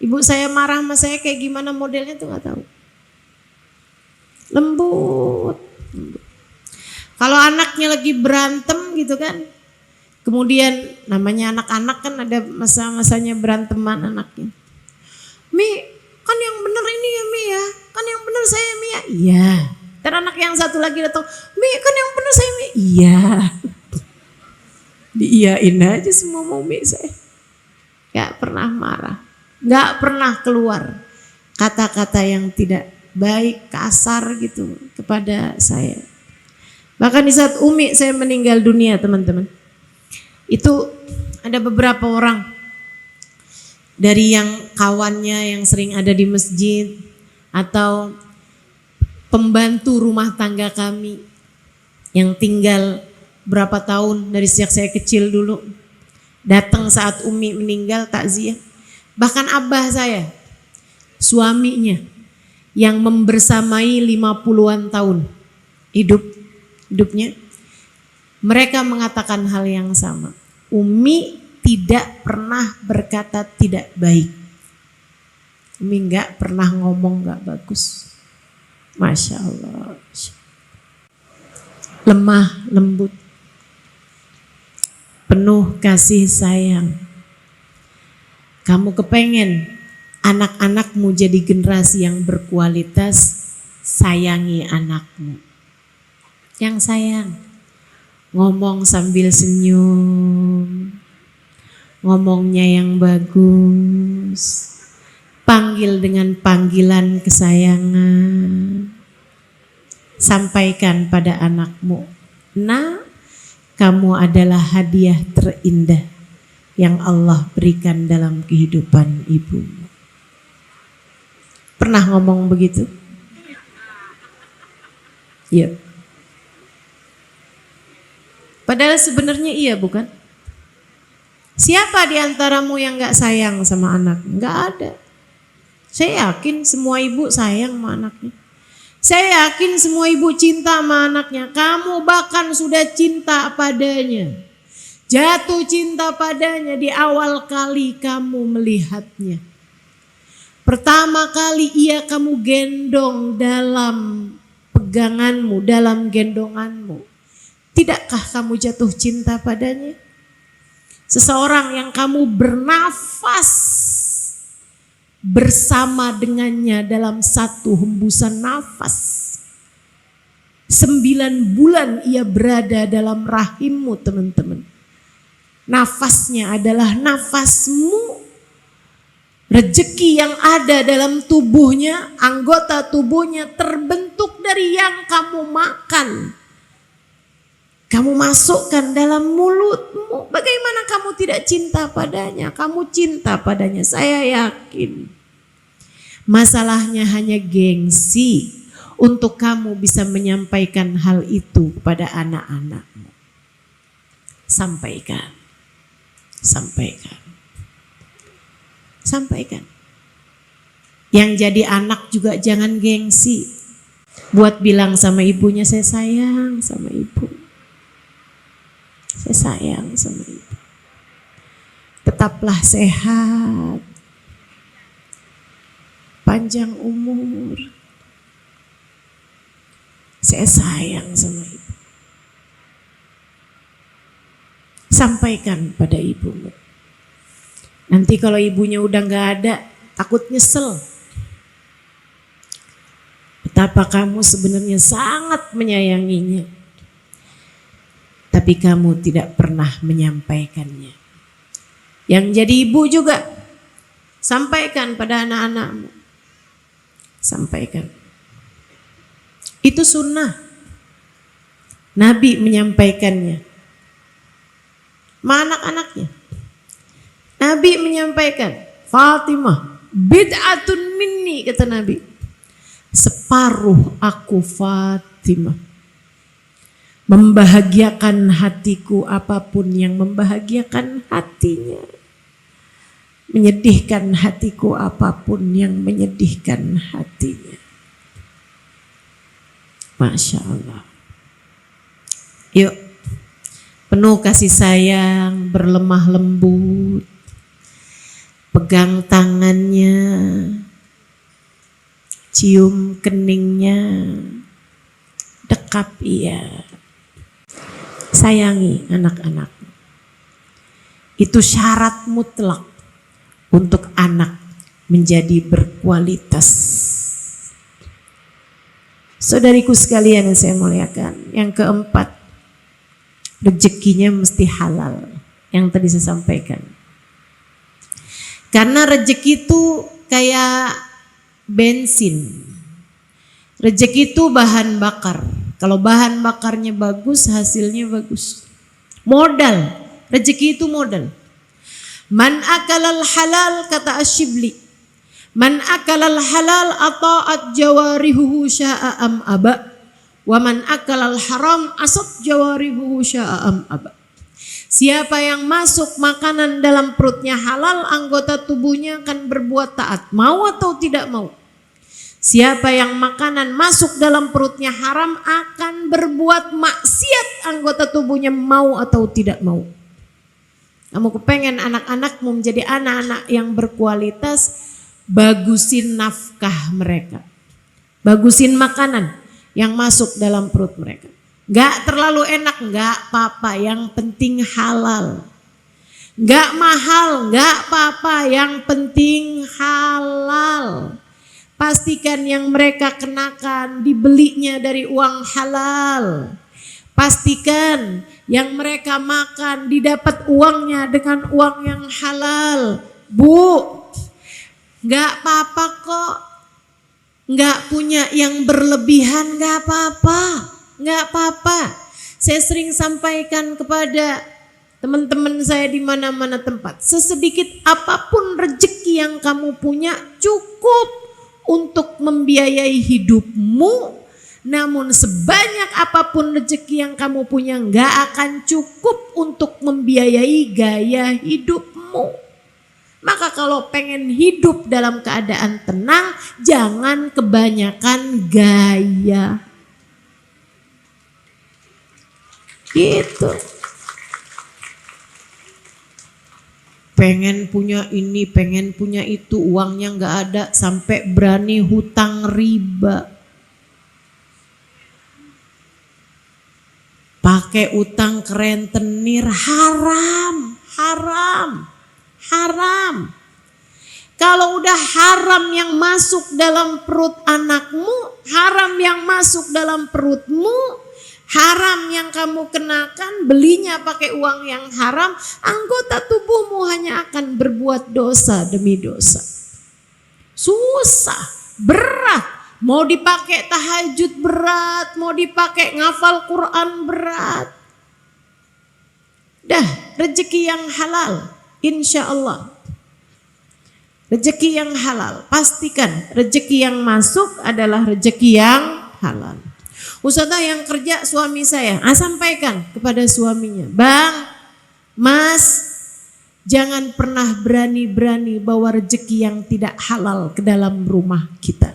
ibu saya marah sama saya kayak gimana modelnya tuh, nggak tahu. Lembut. Kalau anaknya lagi berantem gitu kan, kemudian namanya anak-anak kan ada masa-masanya beranteman anaknya. Mi, kan yang bener ini ya Mi ya, kan yang bener saya Mi ya. Iya. Dan anak yang satu lagi datang, Mi kan yang bener saya Mi. Iya. Diiyain aja semua mau Mi saya. Gak pernah marah, gak pernah keluar kata-kata yang tidak baik, kasar gitu kepada saya. Bahkan di saat Umi saya meninggal dunia teman-teman, itu ada beberapa orang dari yang kawannya yang sering ada di masjid atau pembantu rumah tangga kami yang tinggal berapa tahun dari sejak saya kecil dulu, datang saat Umi meninggal takziah. Bahkan abah saya, suaminya yang membersamai 50-an tahun hidupnya, mereka mengatakan hal yang sama. Umi tidak pernah berkata tidak baik. Umi nggak pernah ngomong nggak bagus. Masya Allah. Lemah, lembut, penuh kasih sayang. Kamu kepengen anak-anakmu jadi generasi yang berkualitas, sayangi anakmu. Yang sayang, ngomong sambil senyum, ngomongnya yang bagus, panggil dengan panggilan kesayangan, sampaikan pada anakmu, nah kamu adalah hadiah terindah yang Allah berikan dalam kehidupan ibumu. Pernah ngomong begitu? Iya. Padahal sebenarnya iya bukan? Siapa di antaramu yang gak sayang sama anak? Gak ada. Saya yakin semua ibu sayang sama anaknya. Saya yakin semua ibu cinta sama anaknya. Kamu bahkan sudah cinta padanya. Jatuh cinta padanya di awal kali kamu melihatnya. Pertama kali ia kamu gendong dalam peganganmu, dalam gendonganmu. Tidakkah kamu jatuh cinta padanya? Seseorang yang kamu bernafas bersama dengannya dalam satu hembusan nafas. 9 bulan ia berada dalam rahimmu teman-teman. Nafasnya adalah nafasmu. Rezeki yang ada dalam tubuhnya, anggota tubuhnya terbentuk dari yang kamu makan. Kamu masukkan dalam mulutmu. Bagaimana kamu tidak cinta padanya? Kamu cinta padanya, saya yakin. Masalahnya hanya gengsi untuk kamu bisa menyampaikan hal itu kepada anak-anakmu. Sampaikan. Sampaikan. Sampaikan. Yang jadi anak juga jangan gengsi. Buat bilang sama ibunya, saya sayang sama ibu. Saya sayang sama ibu. Tetaplah sehat. Panjang umur. Saya sayang sama ibu. Sampaikan pada ibumu. Nanti kalau ibunya udah gak ada, takut nyesel. Betapa kamu sebenarnya sangat menyayanginya. Tapi kamu tidak pernah menyampaikannya. Yang jadi ibu juga, sampaikan pada anak-anakmu. Sampaikan. Itu sunnah. Nabi menyampaikannya. Ma anak-anaknya. Nabi menyampaikan, Fatimah, bid'atun minni, kata Nabi. Separuh aku Fatimah. khatimah. Membahagiakan hatiku apapun yang membahagiakan hatinya. Menyedihkan hatiku apapun yang menyedihkan hatinya. Masya Allah. Yuk, penuh kasih sayang, berlemah lembut, pegang tangannya, cium keningnya, dekap ia. Sayangi anak-anak. Itu syarat mutlak untuk anak menjadi berkualitas. Saudariku sekalian yang saya muliakan, yang keempat, rezekinya mesti halal. Yang tadi saya sampaikan. Karena rezeki itu kayak bensin. Rezeki itu bahan bakar. Kalau bahan bakarnya bagus, hasilnya bagus. Modal. Rezeki itu modal. Man akalal halal, kata Asyibli. Man akalal halal ata'at jawarihuhu sya'am aba. Wa man akalal haram asat jawarihuhu sya'am aba. Siapa yang masuk makanan dalam perutnya halal, anggota tubuhnya akan berbuat taat, mau atau tidak mau. Siapa yang makanan masuk dalam perutnya haram akan berbuat maksiat, anggota tubuhnya mau atau tidak mau. Kamu kepengen anak-anakmu menjadi anak-anak yang berkualitas, bagusin nafkah mereka. Bagusin makanan yang masuk dalam perut mereka. Gak terlalu enak, gak apa-apa, yang penting halal. Gak mahal, gak apa-apa, yang penting halal. Pastikan yang mereka kenakan dibelinya dari uang halal. Pastikan yang mereka makan didapat uangnya dengan uang yang halal. Bu, gak apa-apa kok. Gak punya yang berlebihan, gak apa-apa. Gak apa-apa. Saya sering sampaikan kepada teman-teman saya di mana-mana tempat. Sesedikit apapun rezeki yang kamu punya cukup untuk membiayai hidupmu, namun sebanyak apapun rezeki yang kamu punya gak akan cukup untuk membiayai gaya hidupmu. Maka kalau pengen hidup dalam keadaan tenang, jangan kebanyakan gaya. Gitu. Pengen punya ini, pengen punya itu, uangnya gak ada, sampai berani hutang riba. Pakai utang ke rentenir, haram, haram, haram. Kalau udah haram yang masuk dalam perut anakmu, haram yang masuk dalam perutmu, haram yang kamu kenakan, belinya pakai uang yang haram, anggota tubuhmu hanya akan berbuat dosa demi dosa. Susah, berat. Mau dipakai tahajud berat, mau dipakai ngafal Quran berat. Dah, rezeki yang halal, insya Allah. Rezeki yang halal, pastikan rezeki yang masuk adalah rezeki yang halal. Ustazah yang kerja suami saya, sampaikan kepada suaminya, Bang, Mas, jangan pernah berani-berani bawa rezeki yang tidak halal ke dalam rumah kita.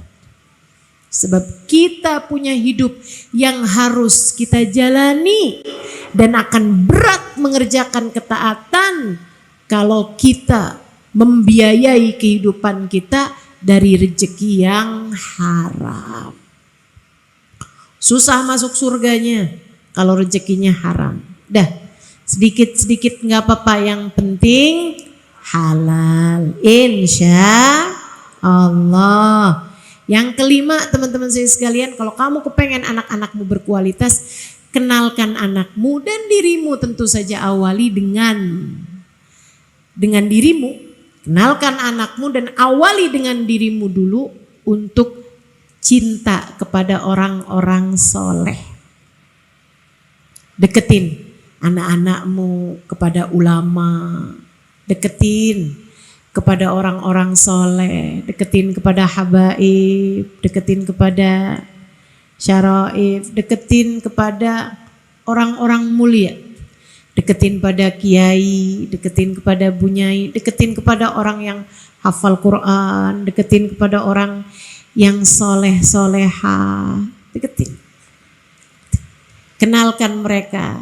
Sebab kita punya hidup yang harus kita jalani dan akan berat mengerjakan ketaatan kalau kita membiayai kehidupan kita dari rezeki yang haram. Susah masuk surganya kalau rezekinya haram. Dah, sedikit-sedikit gak apa-apa, yang penting halal. Insya Allah. Yang kelima, teman-teman saya sekalian, kalau kamu kepengen anak-anakmu berkualitas, kenalkan anakmu dan dirimu, tentu saja awali dengan dirimu. Kenalkan anakmu dan awali dengan dirimu dulu untuk cinta kepada orang-orang soleh. Deketin anak-anakmu kepada ulama, deketin kepada orang-orang soleh, deketin kepada habaib, deketin kepada syaraif, deketin kepada orang-orang mulia, deketin pada kiai, deketin kepada bunyai, deketin kepada orang yang hafal Quran, deketin kepada orang yang soleh soleha, deketin. Kenalkan mereka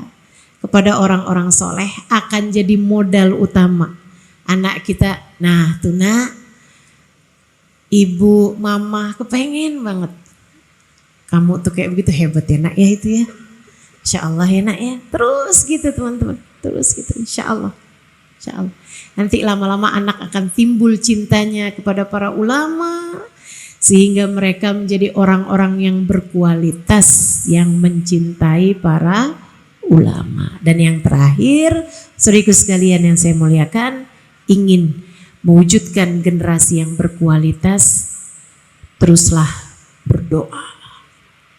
kepada orang-orang soleh, akan jadi modal utama anak kita. Nah tuh nak, ibu, mama kepengen banget kamu tuh kayak begitu, hebat ya nak ya itu ya. Insya Allah ya nak ya. Terus gitu teman-teman, terus gitu insya Allah. Insya Allah. Nanti lama-lama anak akan timbul cintanya kepada para ulama, sehingga mereka menjadi orang-orang yang berkualitas, yang mencintai para ulama. Dan yang terakhir, saudaraku sekalian yang saya muliakan, ingin mewujudkan generasi yang berkualitas, teruslah berdoa.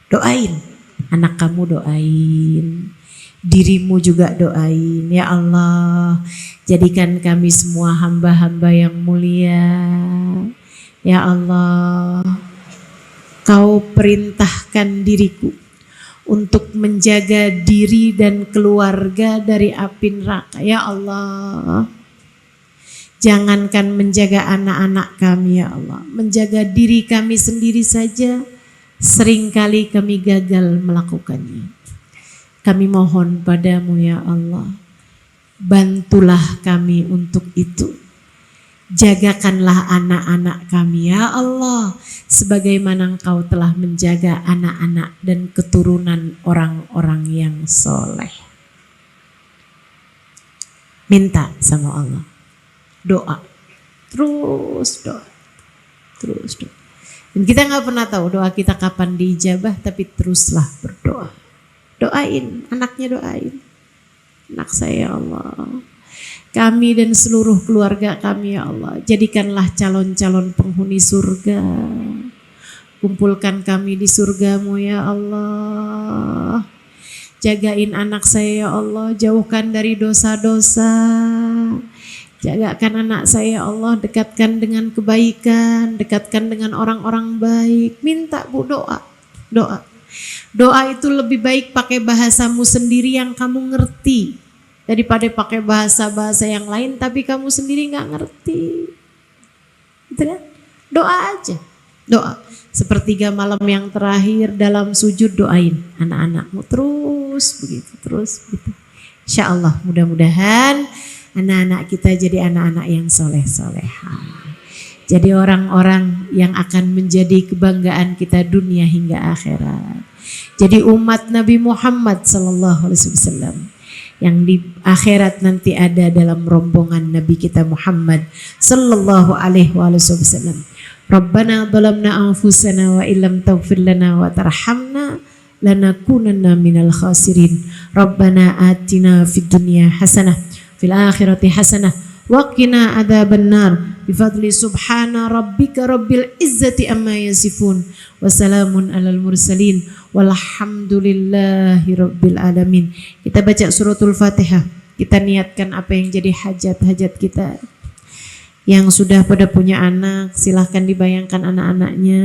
Doain, anak kamu doain, dirimu juga doain. Ya Allah, jadikan kami semua hamba-hamba yang mulia. Ya Allah, Kau perintahkan diriku untuk menjaga diri dan keluarga dari api neraka. Ya Allah, jangankan menjaga anak-anak kami ya Allah, menjaga diri kami sendiri saja seringkali kami gagal melakukannya. Kami mohon padamu ya Allah, bantulah kami untuk itu. Jagakanlah anak-anak kami ya Allah, sebagaimana Engkau telah menjaga anak-anak dan keturunan orang-orang yang soleh. Minta sama Allah, doa, terus doa, terus doa. Dan kita nggak pernah tahu doa kita kapan diijabah, tapi teruslah berdoa. Doain, anaknya doain. Anak saya ya Allah, kami dan seluruh keluarga kami ya Allah, jadikanlah calon-calon penghuni surga. Kumpulkan kami di surgamu ya Allah. Jagain anak saya ya Allah, jauhkan dari dosa-dosa. Jagakan anak saya ya Allah, dekatkan dengan kebaikan, dekatkan dengan orang-orang baik. Minta Bu doa, doa. Doa itu lebih baik pakai bahasamu sendiri yang kamu ngerti, daripada pakai bahasa-bahasa yang lain tapi kamu sendiri gak ngerti. Gitu kan? Doa aja, doa. Sepertiga malam yang terakhir dalam sujud doain anak-anakmu, terus begitu, terus begitu. Insya Allah mudah-mudahan anak-anak kita jadi anak-anak yang soleh-soleha. Jadi orang-orang yang akan menjadi kebanggaan kita dunia hingga akhirat. Jadi umat Nabi Muhammad SAW yang di akhirat nanti ada dalam rombongan Nabi kita Muhammad sallallahu alaihi wasallam. Rabbana zalamna anfusana wa illam taghfir lana wa tarhamna lanakunanna minal khasirin. Rabbana atina fid dunya hasanah fil akhirati hasanah wa qina adzabannar bifadli subhana rabbika rabbil izzati amma yasifun wa salamun alal mursalin walhamdulillahi rabbil alamin. Kita baca suratul Fatihah, kita niatkan apa yang jadi hajat-hajat kita. Yang sudah pada punya anak, silahkan dibayangkan anak-anaknya,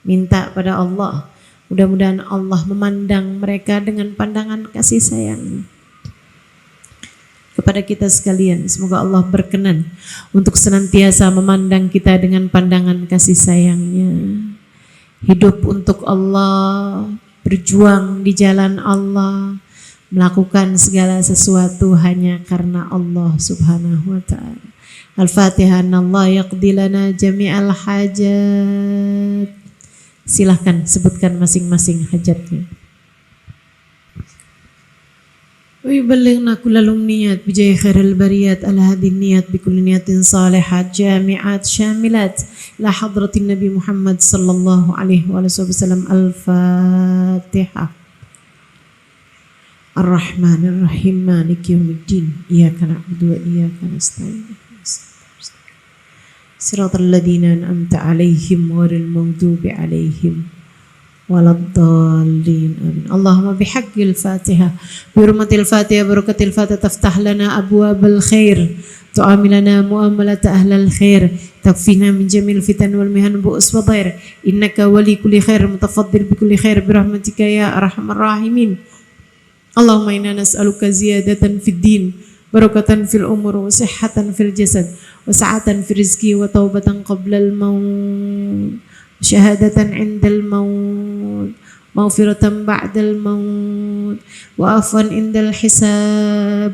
minta pada Allah, mudah-mudahan Allah memandang mereka dengan pandangan kasih sayang. Kepada kita sekalian, semoga Allah berkenan untuk senantiasa memandang kita dengan pandangan kasih sayangnya. Hidup untuk Allah, berjuang di jalan Allah, melakukan segala sesuatu hanya karena Allah subhanahu wa ta'ala. Al-Fatihah. Allah yaqdi lana jami'al hajat. Silahkan sebutkan masing-masing hajatnya. ويبلغنا كل الأمنيات بجاه خير البريات على هذه النيات بكل نية صالحات جامعات شاملات إلى حضرة النبي محمد صلى الله عليه وسلم. الفاتحة. الرحمن الرحيم مالك يوم الدين إياك نعبد وإياك نستعين صراط الذين أنعمت عليهم غير المغضوب عليهم ولا الضالين آمين. اللهم بحق الفاتحة بحرمة الفاتحة بركة الفاتحة تفتح لنا أبواب الخير تعاملنا معاملة أهل الخير تكفينا من جميع الفتن والمهن بؤس وضير إنك ولي كل خير متفضل بكل خير برحمتك يا أرحم الراحمين اللهم إنا نسألك زيادة في الدين بركة في الأمور وصحة في الجسد وسعة في الرزق وتوبة قبل الموت شهادة عند الموت مغفرة بعد الموت وعفوا عند الحساب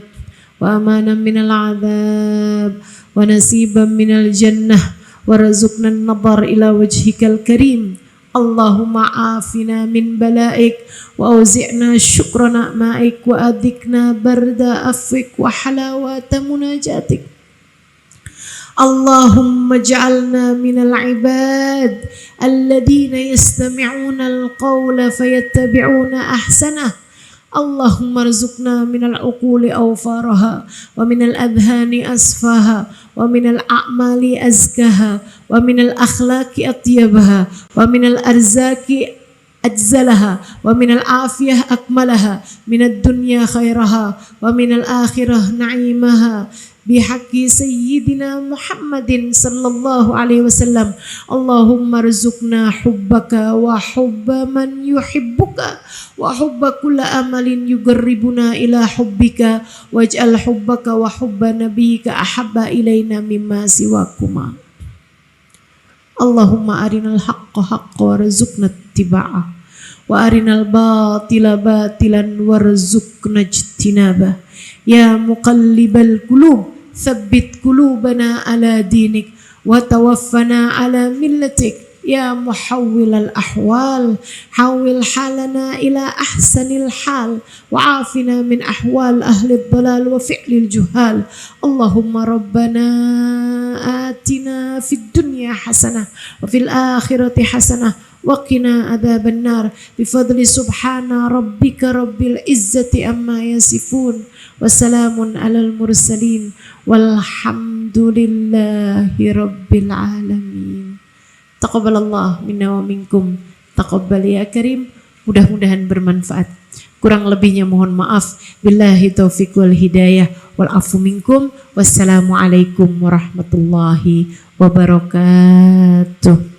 وأمانا من العذاب ونسيبا من الجنة ورزقنا النظر إلى وجهك الكريم اللهم عافنا من بلائك وأوزعنا شكر نعمائك وأذقنا برد عفوك وحلاوة مناجاتك اللهم اجعلنا من العباد الذين يستمعون القول فيتبعون أحسنه اللهم ارزقنا من العقول أوفارها ومن الأذهان أصفاها ومن الأعمال أزكاها ومن الأخلاق أطيبها ومن الأرزاق أجزلها ومن العافية أكملها من الدنيا خيرها ومن الآخرة نعيمها بحق سيدنا محمد صلى الله عليه وسلم اللهم ارزقنا حبك وحب من يحبك وحب كل أمل يقربنا إلى حبك واجعل حبك وحب نبيك أحب إلينا مما سواكما اللهم أرنا الحق حقا وارزقنا اتباعه وأرنا الباطل باطلا وارزقنا اجتنابه يا مقلب القلوب ثبت قلوبنا على دينك وتوفنا على ملتك يا محول الأحوال حول حالنا إلى أحسن الحال وعافنا من أحوال أهل الضلال وفعل الجهال اللهم ربنا آتنا في الدنيا حسنة وفي الآخرة حسنة وقنا عذاب النار بفضل سبحان ربك رب العزة عما يصفون وسلام على المرسلين والحمد لله رب العالمين. Taqabbalallah minna wa minkum. Taqabbal ya karim. Mudah-mudahan bermanfaat. Kurang lebihnya mohon maaf. Billahi taufiq wal hidayah wal afu minkum. Wassalamualaikum warahmatullahi wabarakatuh.